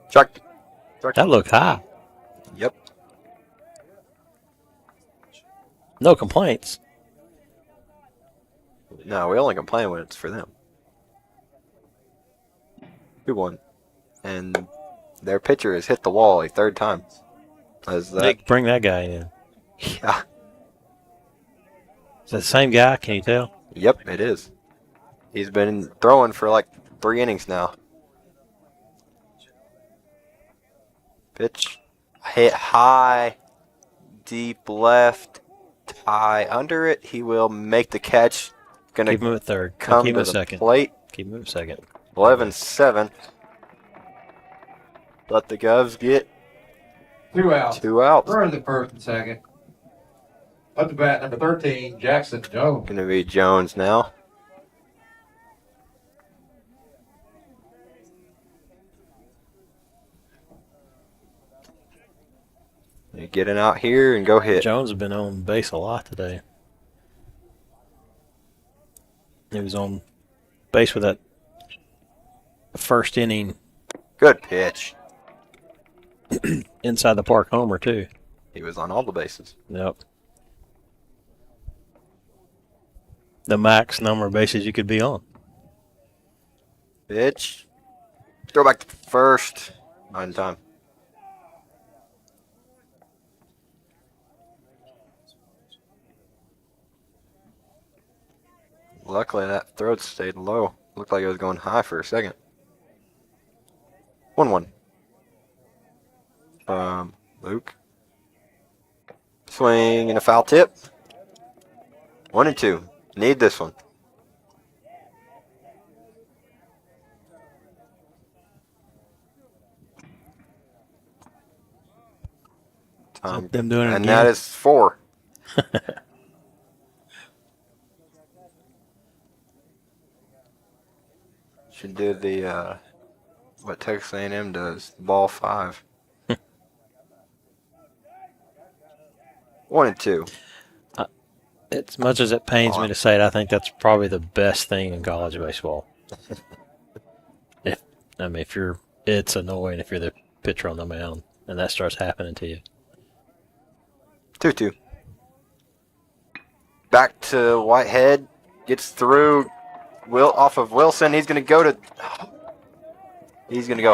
Chuck. That looked high. Yep. No complaints. No, we only complain when it's for them. 2-1. And their pitcher has hit the wall a third time. As that, Nick, bring that guy in. yeah. Is that the same guy? Can you tell? Yep, it is. He's been throwing for like 3 innings now. Pitch hit high, deep left, tie under it. He will make the catch. Gonna Keep him at third. come Keep him to at the second. plate. Keep him at second. 11-7. Let the Govs get 2 outs. 2 outs. Runner in the first and second. Up to bat, number 13, Jackson Jones. Gonna be Jones now. You get it out here and go hit. Jones has been on base a lot today. He was on base with that first inning Good pitch. inside the park homer, too. He was on all the bases. Yep. The max number of bases you could be on. Pitch. Throw back to first. Not in time. Luckily, that throw stayed low. Looked like it was going high for a second. 1-1. From Luke. Swing and a foul tip. 1-2. Need this one. Them doing it And again. that is 4. Should do the what Texas A&M does, ball 5. 1-2. As much as it pains me to say it, I think that's probably the best thing in college baseball. It's annoying if you're the pitcher on the mound and that starts happening to you. 2-2. Back to Whitehead. Gets through. Off of Wilson. He's gonna go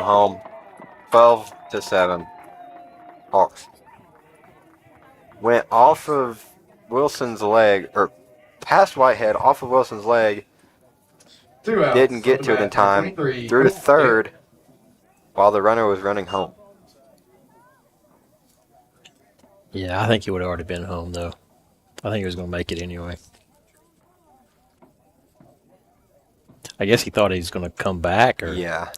home. 12-7. Hawks. Went off of Wilson's leg, or past Whitehead, off of Wilson's leg. 2 outs. Didn't get Up to it bat, in time. 23, Threw to third while the runner was running home. Yeah, I think he would have already been home, though. I think he was going to make it anyway. I guess he thought he was going to come back, or Yeah.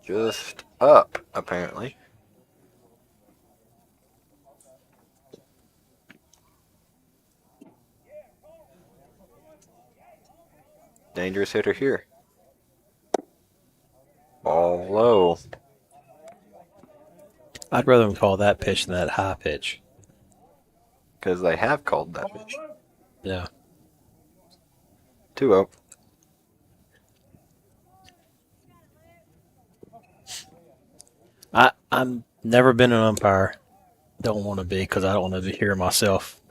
Just up, apparently. Dangerous hitter here. Ball low. I'd rather him call that pitch than that high pitch. Because they have called that pitch. Yeah. 2-0. I'm never been an umpire. Don't want to be because I don't want to hear myself,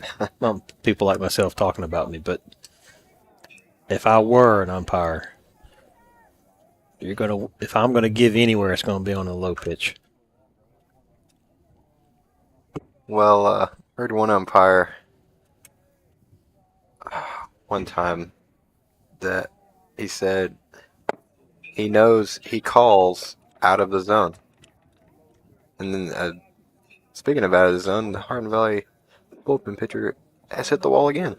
people like myself talking about me. But if I were an umpire, if I'm gonna give anywhere, it's gonna be on a low pitch. Well, heard one umpire one time that he said he knows he calls out of the zone. And then, speaking of out of the zone, the Hardin Valley bullpen pitcher has hit the wall again.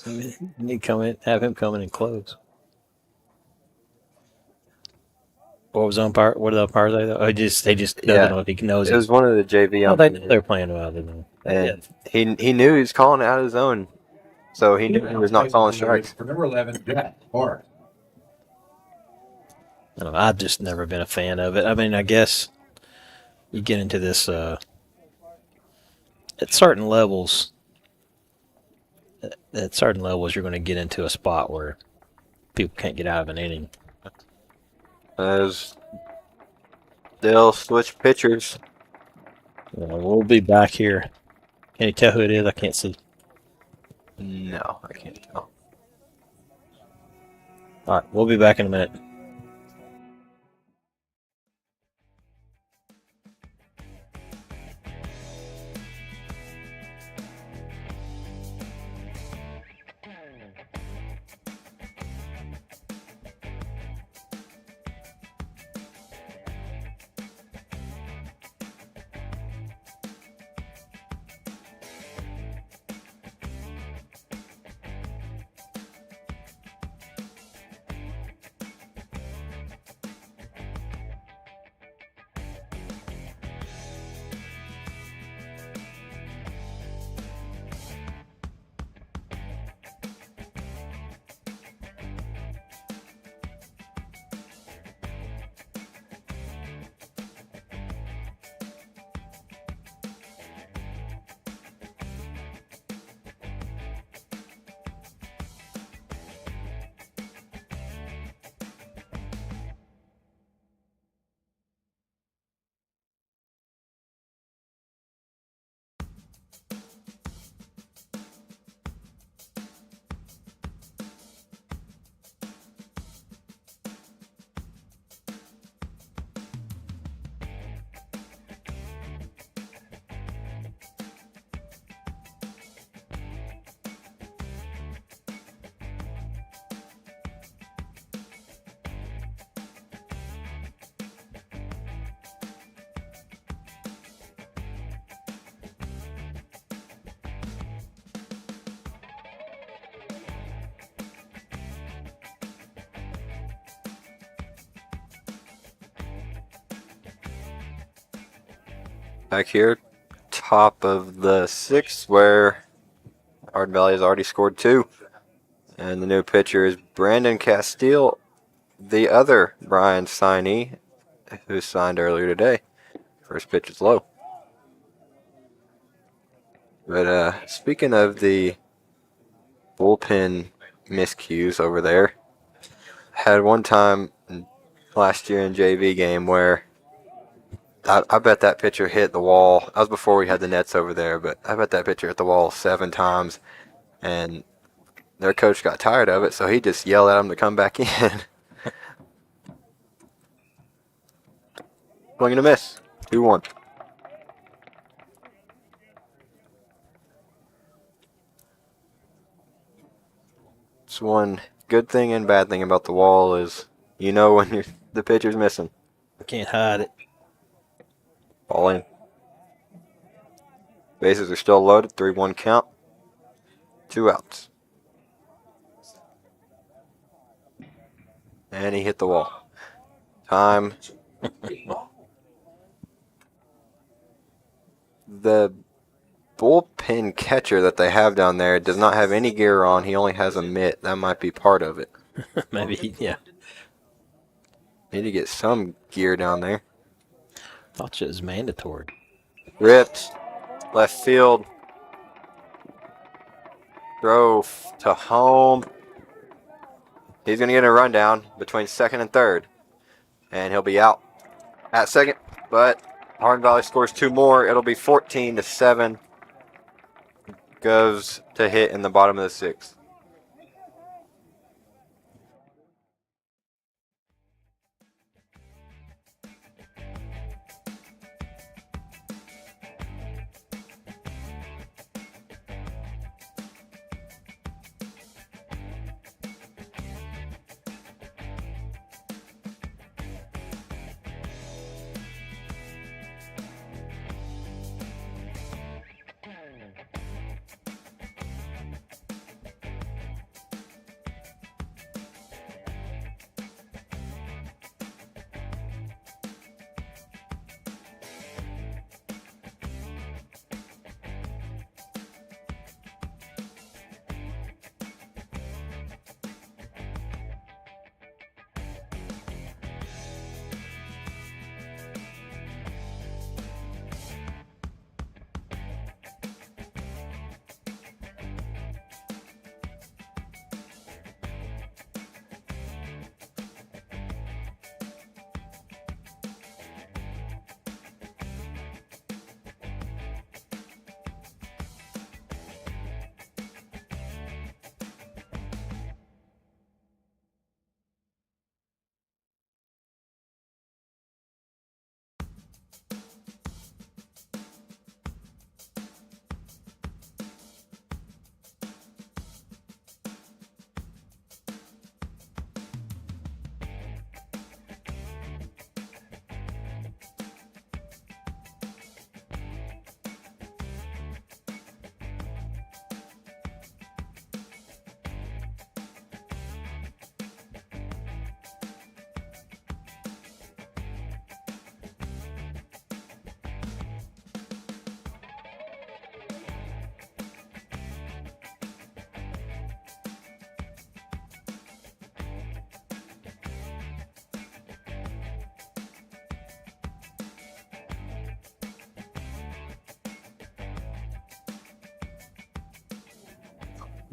You need to come in, have him come in and close. What was umpire? What did the umpire say though? They just doesn't know if he knows It was one of the JV Oh, they umpires. know they're playing out of the And he knew he was calling out of the zone, so he knew he was not calling strikes. For number 11, Jack Hart. I don't know, I've just never been a fan of it. I mean, I guess you get into this at certain levels. At certain levels, you're going to get into a spot where people can't get out of an inning. As they'll switch pitchers. Yeah, we'll be back here. Can you tell who it is? I can't see. No, I can't tell. All right, we'll be back in a minute. Back here, top of the sixth, where Hardin Valley has already scored 2. And the new pitcher is Brandon Castile, the other Brian signee, who signed earlier today. First pitch is low. But speaking of the bullpen miscues over there, had one time last year in JV game where I bet that pitcher hit the wall. That was before we had the nets over there, but I bet that pitcher hit the wall 7 times, and their coach got tired of it, so he just yelled at him to come back in. Swing and a miss. 2-1. It's one good thing and bad thing about the wall is you know when the pitcher's missing. I can't hide it. Ball in. Bases are still loaded. 3-1 count. 2 outs. And he hit the wall. Time. The bullpen catcher that they have down there does not have any gear on. He only has a mitt. That might be part of it. Maybe, yeah. Need to get some gear down there. Thought it was mandatory. Ripped. Left field. Throw to home. He's going to get a rundown between second and third. And he'll be out at second. But Hardin Valley scores 2 more. It'll be 14-7. Goes to hit in the bottom of the 6th.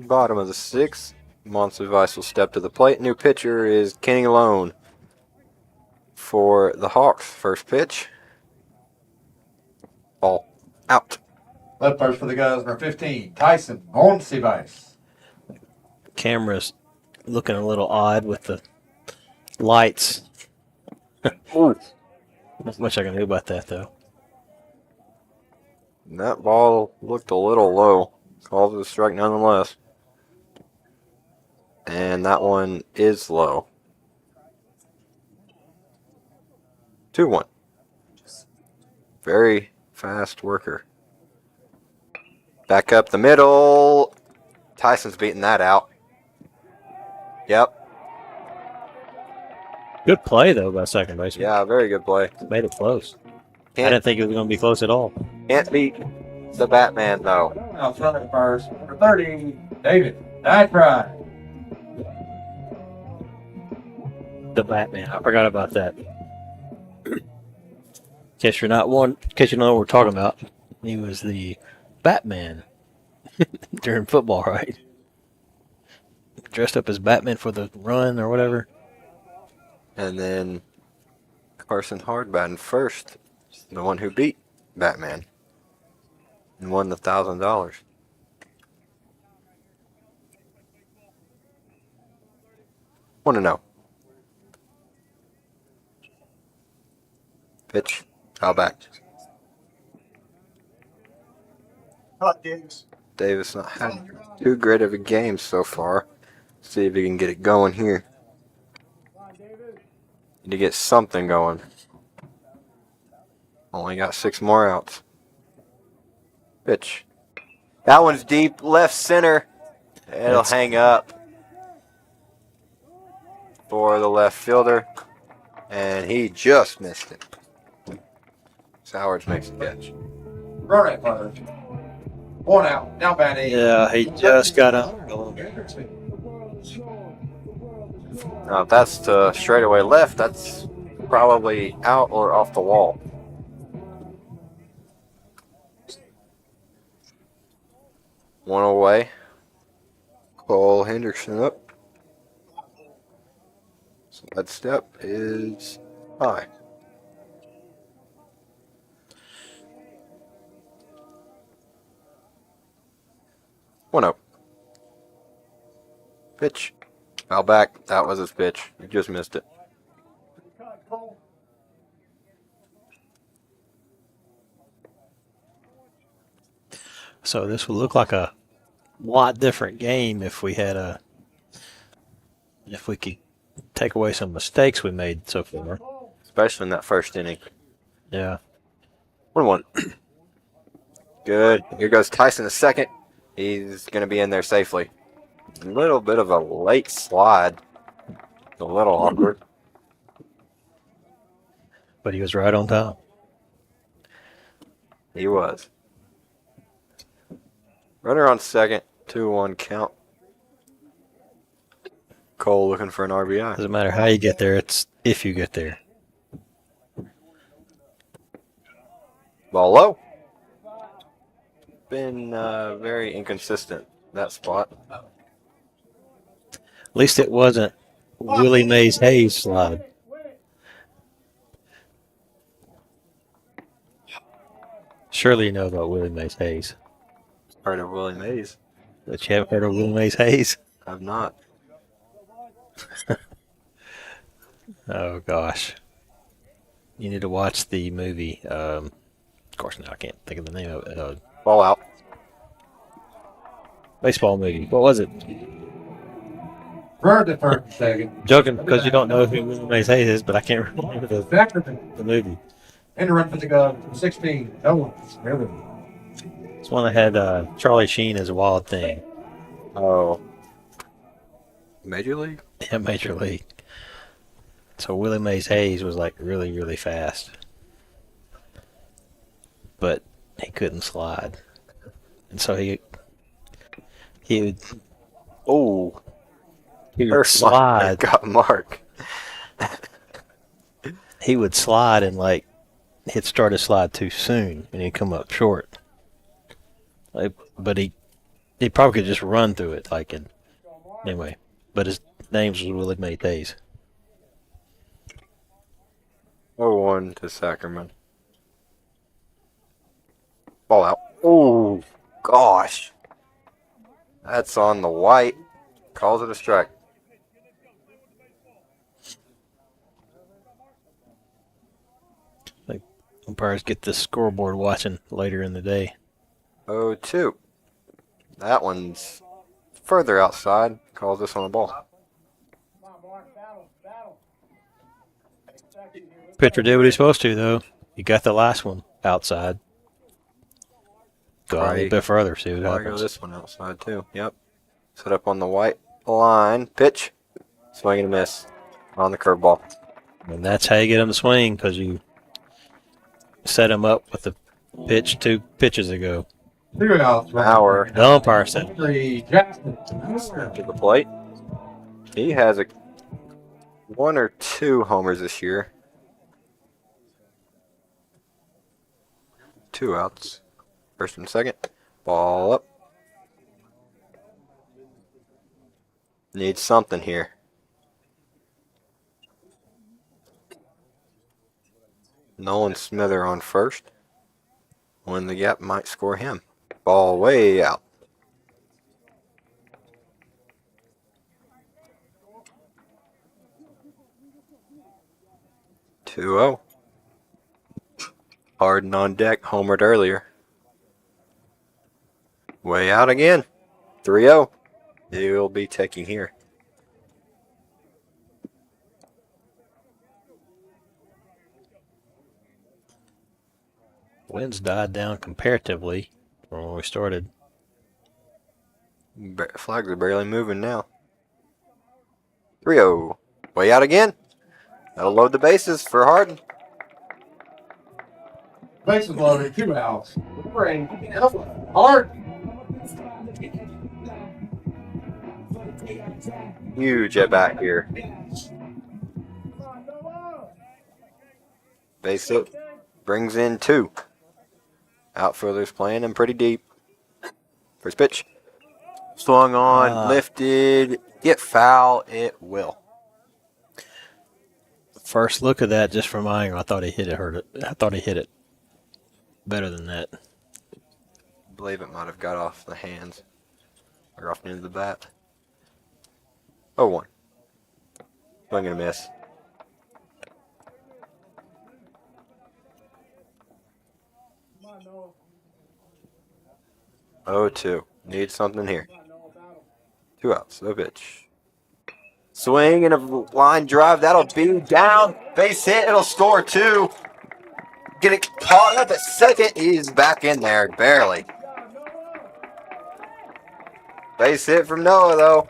Bottom of the 6th. Monster Vice will step to the plate. New pitcher is Kenny Lone for the Hawks. First pitch. Ball out. Left first for the guys, number 15, Tyson Monsivice. Camera's looking a little odd with the lights. Ooh. Not much I can do about that, though. That ball looked a little low. Calls it a strike nonetheless. And that one is low. 2-1. Very fast worker. Back up the middle. Tyson's beating that out. Yep. Good play, though, by second baseman. Yeah, very good play. Made it close. I Can't, didn't think it was going to be close at all. can't beat the Batman, though. Now running first, number 30, David Dyfry. The Batman. I forgot about that. In case you know what we're talking about, he was the Batman during football, right? Dressed up as Batman for the run or whatever. And then Carson Hardin first, the one who beat Batman and won the $1,000. Want to know? Pitch. Foul back. Davis. Davis not had too great of a game so far. See if he can get it going here. Need to get something going. Only got 6 more outs. Pitch. That one's deep left center. It'll hang up for the left fielder. And he just missed it. Sowards makes a catch. Running first. 1 out. Now batting. Yeah, he just got up. Now, if that's to straightaway left, that's probably out or off the wall. One away. Cole Hendrickson up. So that step is high. One up. Pitch. Foul back. That was his pitch. He just missed it. So this would look like a lot different game if we could take away some mistakes we made so far. Especially in that first inning. Yeah. 1-1. Good. Here goes Tyson the second. He's going to be in there safely. A little bit of a late slide. A little awkward. But he was right on time. He was. Runner on second. 2-1 count. Cole looking for an RBI. Doesn't matter how you get there, it's if you get there. Ball low. Been very inconsistent, that spot. At least it wasn't Willie Mays Hayes slide. Surely you know about Willie Mays Hayes. Heard of Willie Mays? But you haven't heard of Willie Mays Hayes? I've not. Oh, gosh. You need to watch the movie. Of course, now I can't think of the name of it. Ball out. Baseball movie. What was it? Running first and second. Joking because you don't know who Willie Mays Hayes is, but I can't remember the movie. And the run for the guy, 16, Owens. Really? It's one that had Charlie Sheen as a Wild Thing. Oh. Major League? Yeah, Major League. So Willie Mays Hayes was like really, really fast. But he couldn't slide. And so he would slide. Got Mark. He would slide and like he'd start to slide too soon and he'd come up short. But he He probably could just run through it, anyway. But his name's Willie Mays. 0-1 to Sacramento. Ball out. Oh, gosh. That's on the white. Calls it a strike. Like umpires get the scoreboard watching later in the day. 0-2. That one's further outside. Calls this on the ball. Pitcher did what he's supposed to, though. He got the last one outside. Go out a little bit further, see what Probably go happens. this one outside, too. Yep. Set up on the white line. Pitch. Swing and a miss on the curveball. And that's how you get him to swing, because you set him up with the pitch 2 pitches ago. 2 outs. Bauer The umpire said, 3, Jackson. to the plate. He has 1 or 2 homers this year. 2 outs. First and second. Ball up. Needs something here. Nolan Smither on first. When the gap might score him. Ball way out. Two 0. Hardin on deck, homered earlier. Way out again. 3-0. He'll be taking here. winds died down comparatively from when we started. Flags are barely moving now. 3-0. Way out again. That'll load the bases for Hardin. Bases loaded, 2 outs. Hard. Huge at bat here. Base hit. Brings in 2. Outfielders playing him pretty deep. First pitch. Swung on, lifted. Get foul. It will. First look at that, just from my angle, I thought he hit it. I thought he hit it better than that. I believe it might have got off the hands. Or off the end of the bat. 0-1. Swing and a miss. Oh, 2. Need something here. 2 outs. No pitch. Swing and a line drive. That'll be down. Base hit. It'll score 2. Getting caught up at second. He's back in there. Barely. Base hit from Noah, though.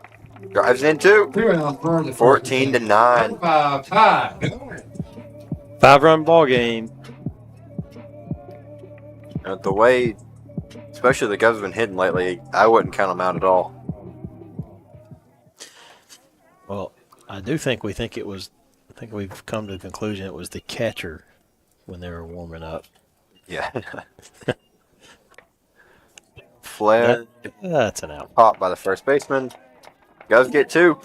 Drives in 2. 2 outs. 14-9. 5 tie. 5-run ball game. The way, especially the Cubs have been hitting lately, I wouldn't count them out at all. Well, I do think we've come to the conclusion it was the catcher when they were warming up. Yeah. Flare. That's an out. Caught by the first baseman. Cubs get 2.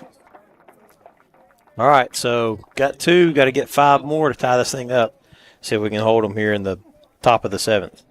All right, so got 2. Got to get 5 more to tie this thing up. See if we can hold them here in the top of the 7th.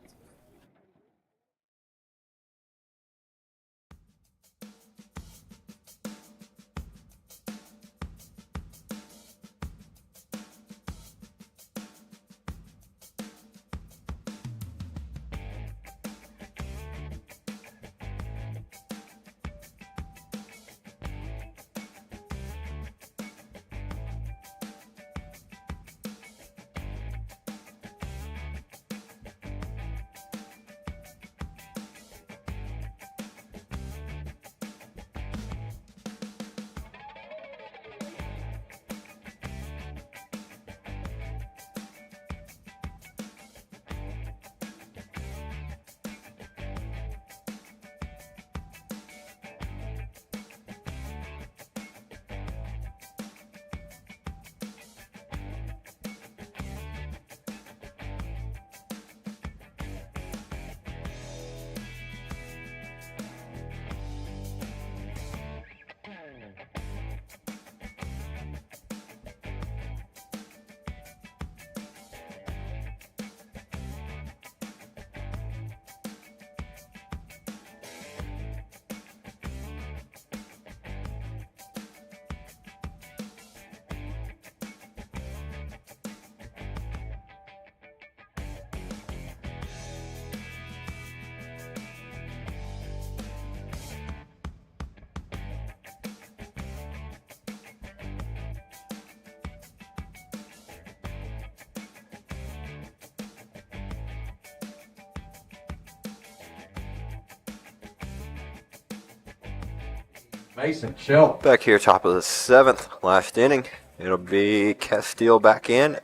Mason Shelton. Back here, top of the 7th, last inning. It'll be Castile back in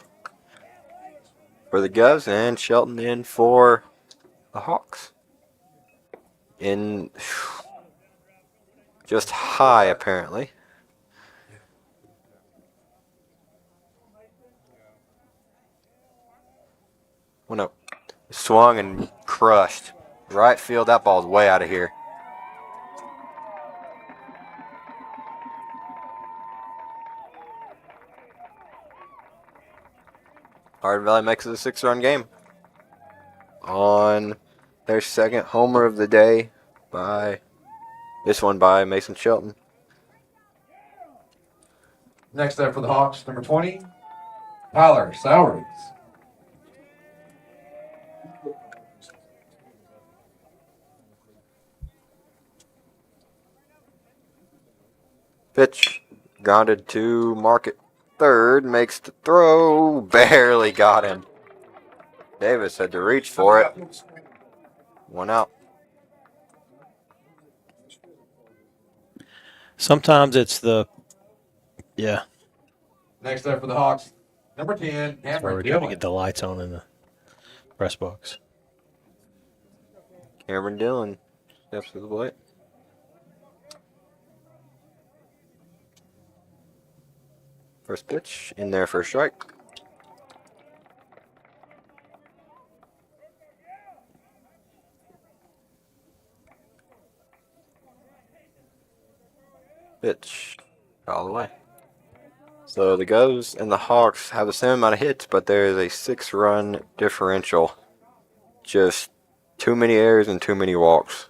for the Govs and Shelton in for the Hawks. In just high, apparently. Oh no. Swung and crushed. Right field, that ball's way out of here. Hardin Valley makes it a 6-run game. On their second homer of the day by this one by Mason Shelton. Next up for the Hawks, number 20, Tyler Soweries. Pitch grounded to market third, makes the throw, barely got him. Davis had to reach for it. 1 out. Sometimes it's the, yeah. Next up for the Hawks, number 10, That's where Cameron we're trying to Dillon. get the lights on in the press box. Cameron Dillon steps to the plate. First pitch in there for a strike. Pitch all the way. So the Govs and the Hawks have the same amount of hits, but there is a 6-run differential. Just too many errors and too many walks.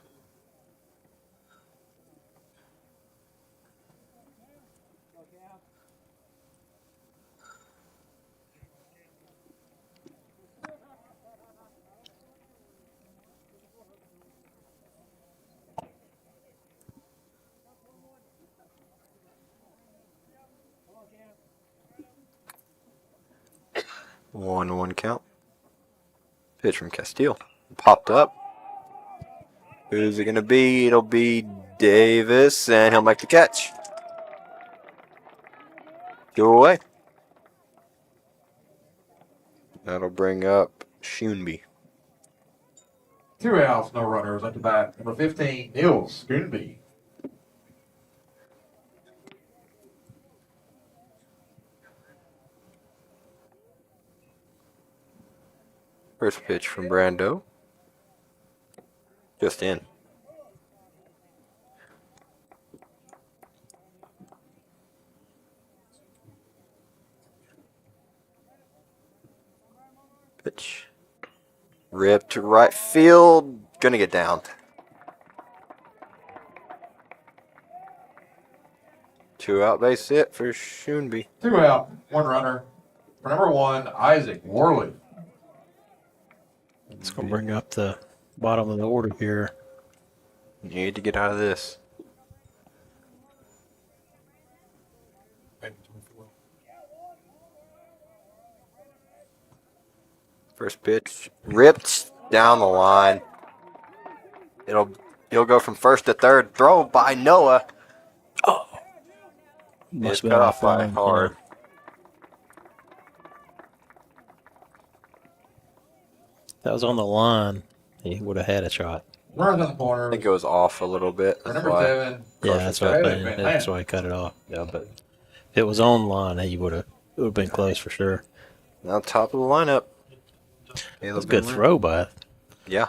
One count. Pitch from Castile. Popped up. Who's it going to be? It'll be Davis, and he'll make the catch. Go away. That'll bring up Schoonby. 2 outs, no runners. At the bat, number 15, Niels Schoonby. First pitch from Brando. Just in. Pitch. Ripped to right field. Gonna get down. 2 out base hit for Schoonby. 2 out, 1 runner. For number 1, Isaac Worley. It's going to bring up the bottom of the order here. You need to get out of this. First pitch ripped down the line. He'll go from first to third. Throw by Noah. Must It's have been cut off by line, Hard. yeah. If that was on the line, he would have had a shot. Runners on the corner. I think it was off a little bit. For That's number why. 7, Yeah, that's what I Caleb mean. Van That's Nant. why he cut it off. Yeah, but if it was on line, he would have been close for sure. Now top of the lineup. That's a good throw by. Yeah.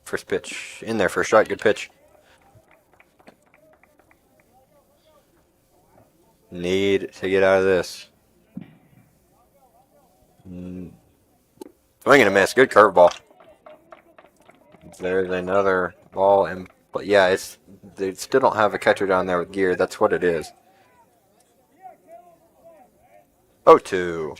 First pitch in there for a strike. Good pitch. Need to get out of this. Swing and a miss. Good curveball. There's another ball, but yeah, they still don't have a catcher down there with gear. That's what it is. 0-2.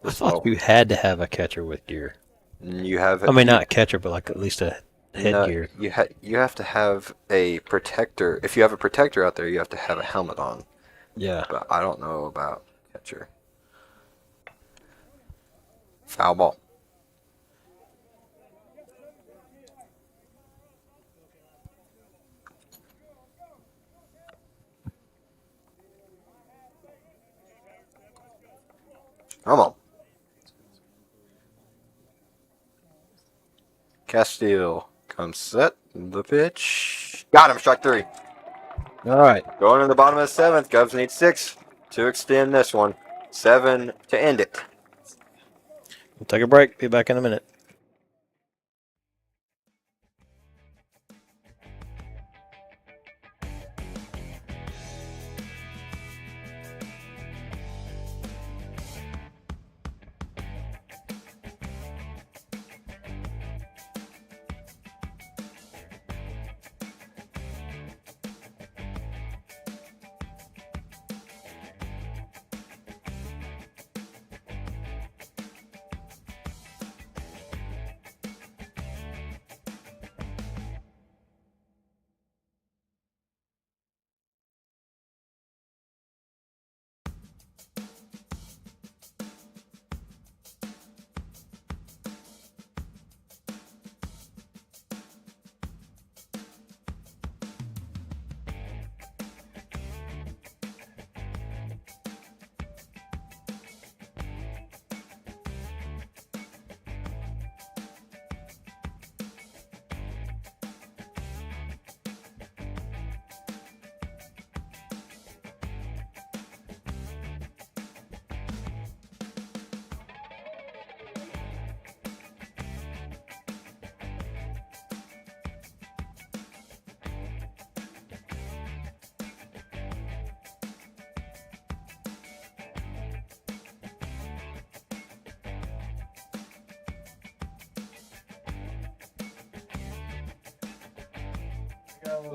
I thought you had to have a catcher with gear. You have. I mean, not a catcher, but like at least a headgear. You have to have a protector. If you have a protector out there, you have to have a helmet on. Yeah. But I don't know about catcher. Foul ball. Come on. Castile comes set. The pitch. Got him. Strike 3. All right. Going to the bottom of the 7th. Cubs need 6 to extend this one. 7 to end it. We'll take a break. Be back in a minute.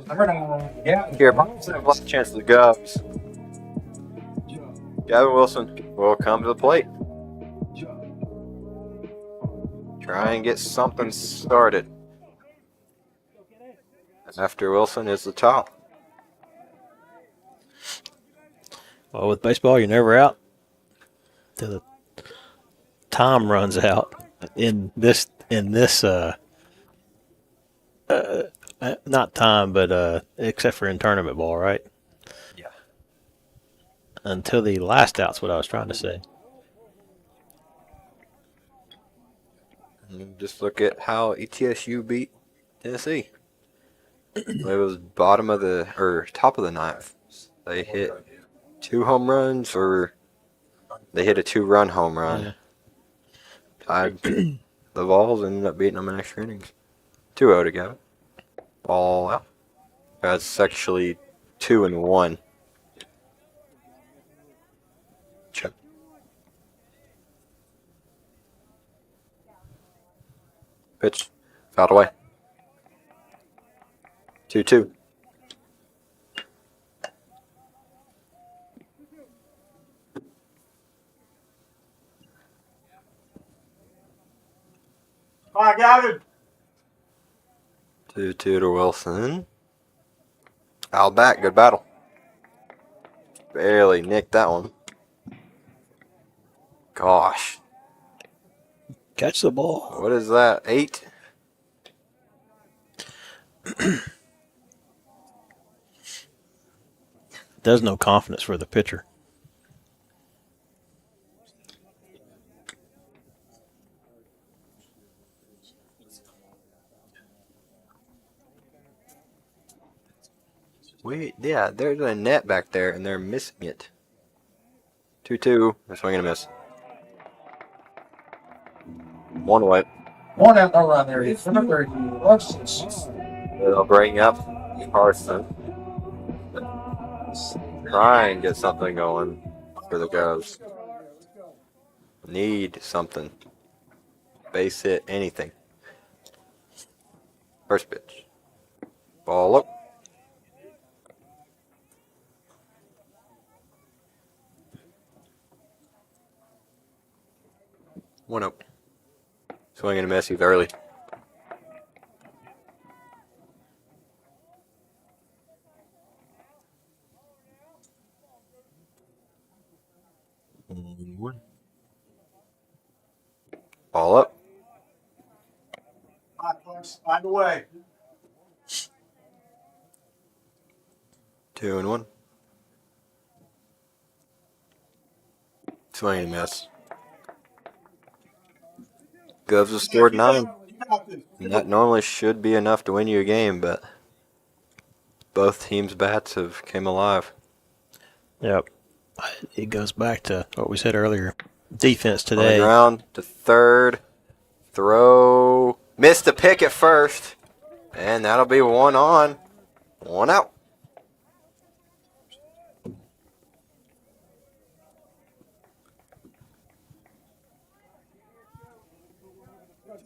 Number 9. Yeah. Here, last chance of the Cubs. Gavin Wilson will come to the plate. Try and get something started. After Wilson is the top. Well, with baseball, you're never out till the time runs out. In this, not time, but except for in tournament ball, right? Yeah. Until the last out's what I was trying to say. And just look at how ETSU beat Tennessee. It was bottom of the or top of the 9th. They hit 2 home runs, or they hit a 2-run home run. Yeah. Tied the Vols, ended up beating them in extra innings. 2-0 to go. Ball out. That's actually 2-1. Check. Pitch. Fouled away. 2-2. I got it. 2-2 to Wilson. Al back. Good battle. Barely nicked that one. Gosh. Catch the ball. What is that? 8? There's no confidence for the pitcher. Wait, yeah, there's a net back there, and they're missing it. 2-2. They're swinging and a miss. 1 away. 1 out, no run there. It's number 30. They'll bring up Carson. Try and get something going for the Cubs. Need something. Base hit, anything. First pitch. Ball up. One up. Swing and a miss. He's early. One. Ball up. All right, folks, find a way. 2-1. Swing and a miss. Govs have scored 9. You got this. And that normally should be enough to win you a game, but both teams' bats have came alive. Yep. It goes back to what we said earlier. Defense On the today. ground to third. Throw. Missed the pick at first. And that'll be 1 on. 1 out.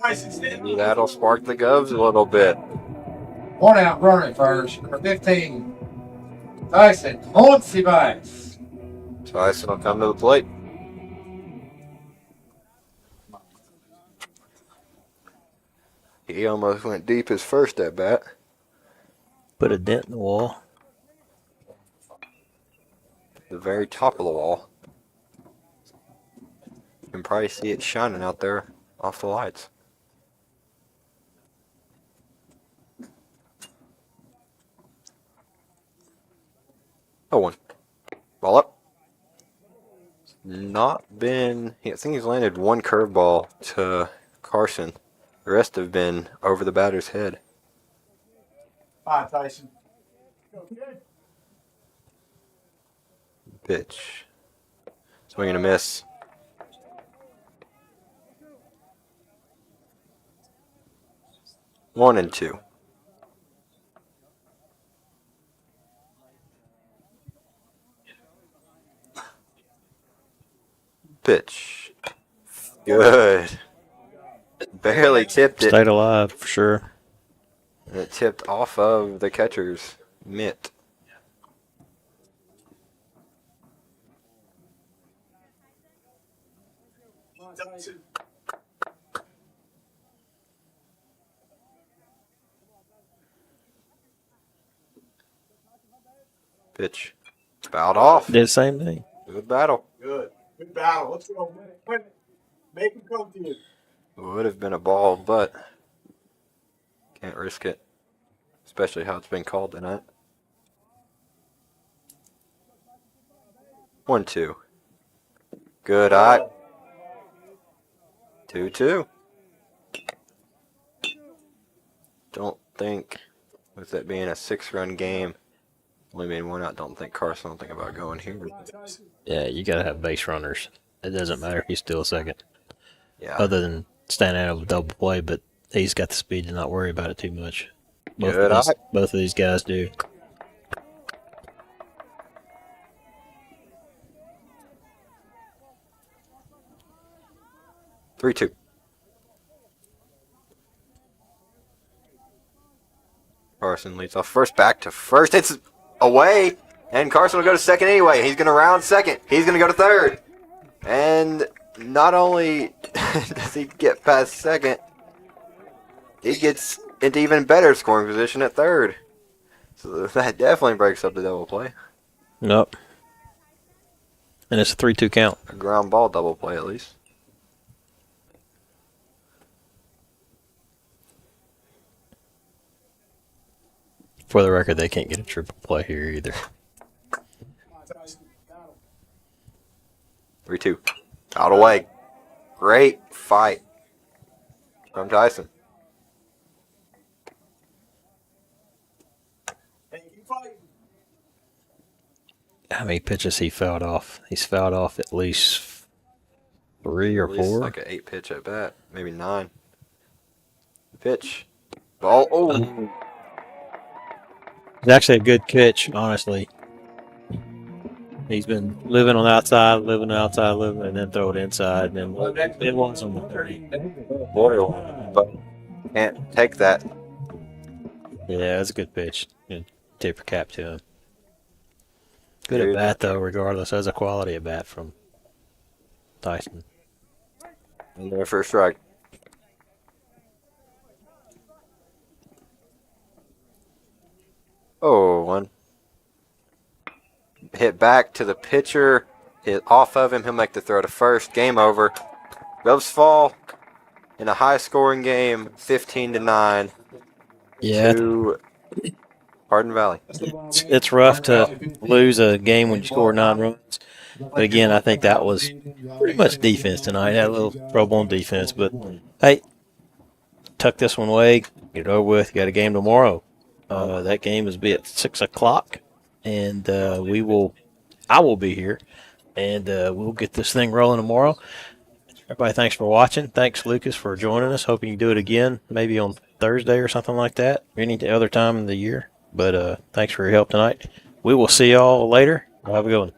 Tyson, stand Maybe that'll spark the Govs a little bit. 1 out, runner at first. Number 15, Tyson, on the base. Tyson will come to the plate. He almost went deep his first at bat. Put a dent in the wall. The very top of the wall. You can probably see it shining out there off the lights. Oh, 1. Ball up. Not been. I think he's landed 1 curveball to Carson. The rest have been over the batter's head. Fine, Tyson. Go, kid. Pitch. Swing and a miss. One and 2. Pitch. Good. Barely tipped it. Stayed alive for sure. And it tipped off of the catcher's mitt. Tyson. Pitch. Fouled off. Did the same thing. Good battle. Good. Good battle. Let's go. Win it. Win it. Make him come to you. Would have been a ball, but can't risk it. Especially how it's been called tonight. 1-2. Good eye. 2-2. Don't think, with it being a 6-run game, only being 1 out, don't think Carson will think about going here. Tyson. Yeah, you got to have base runners. It doesn't matter if he's still second. Yeah. Other than standing out of a double play, but he's got the speed to not worry about it too much. Good Both of these guys do. Three, 2. Carson leads off first, back to first. It's away, and Carson will go to second anyway. He's going to round second. He's going to go to third. And not only does he get past second, he gets into even better scoring position at third. So that definitely breaks up the double play. Nope. And it's a 3-2 count. A ground ball double play at least. For the record, they can't get a triple play here either. Tyson. Battle. 3-2. Out away. Great fight from Tyson. Hey, keep fighting. How many pitches he fouled off? He's fouled off at least 3 or At least 4. like an 8 pitch at bat, maybe 9. Pitch. Ball. Oh. It's actually a good pitch, honestly. He's been living on the outside, and then throw it inside, and then it was on the 30. But can't take that. Yeah, it's a good pitch. Good tip your cap to him. Good Dude. at bat, though, regardless. That's a quality at bat from Tyson. And their first strike. Oh, 1. Hit back to the pitcher. Hit off of him. He'll make the throw to first. Game over. Govs fall in a high-scoring game, 15-9 Yeah, to Hardin Valley. it's rough to lose a game when you score 9 runs. But again, I think that was pretty much defense tonight. Had a little trouble on defense, but hey, tuck this one away, get it over with. You got a game tomorrow. That game is be at 6 o'clock, and I will be here, and we'll get this thing rolling tomorrow. Everybody, thanks for watching. Thanks, Lucas, for joining us. Hoping you do it again, maybe on Thursday or something like that, or any other time in the year. But thanks for your help tonight. We will see y'all later. Have a good one.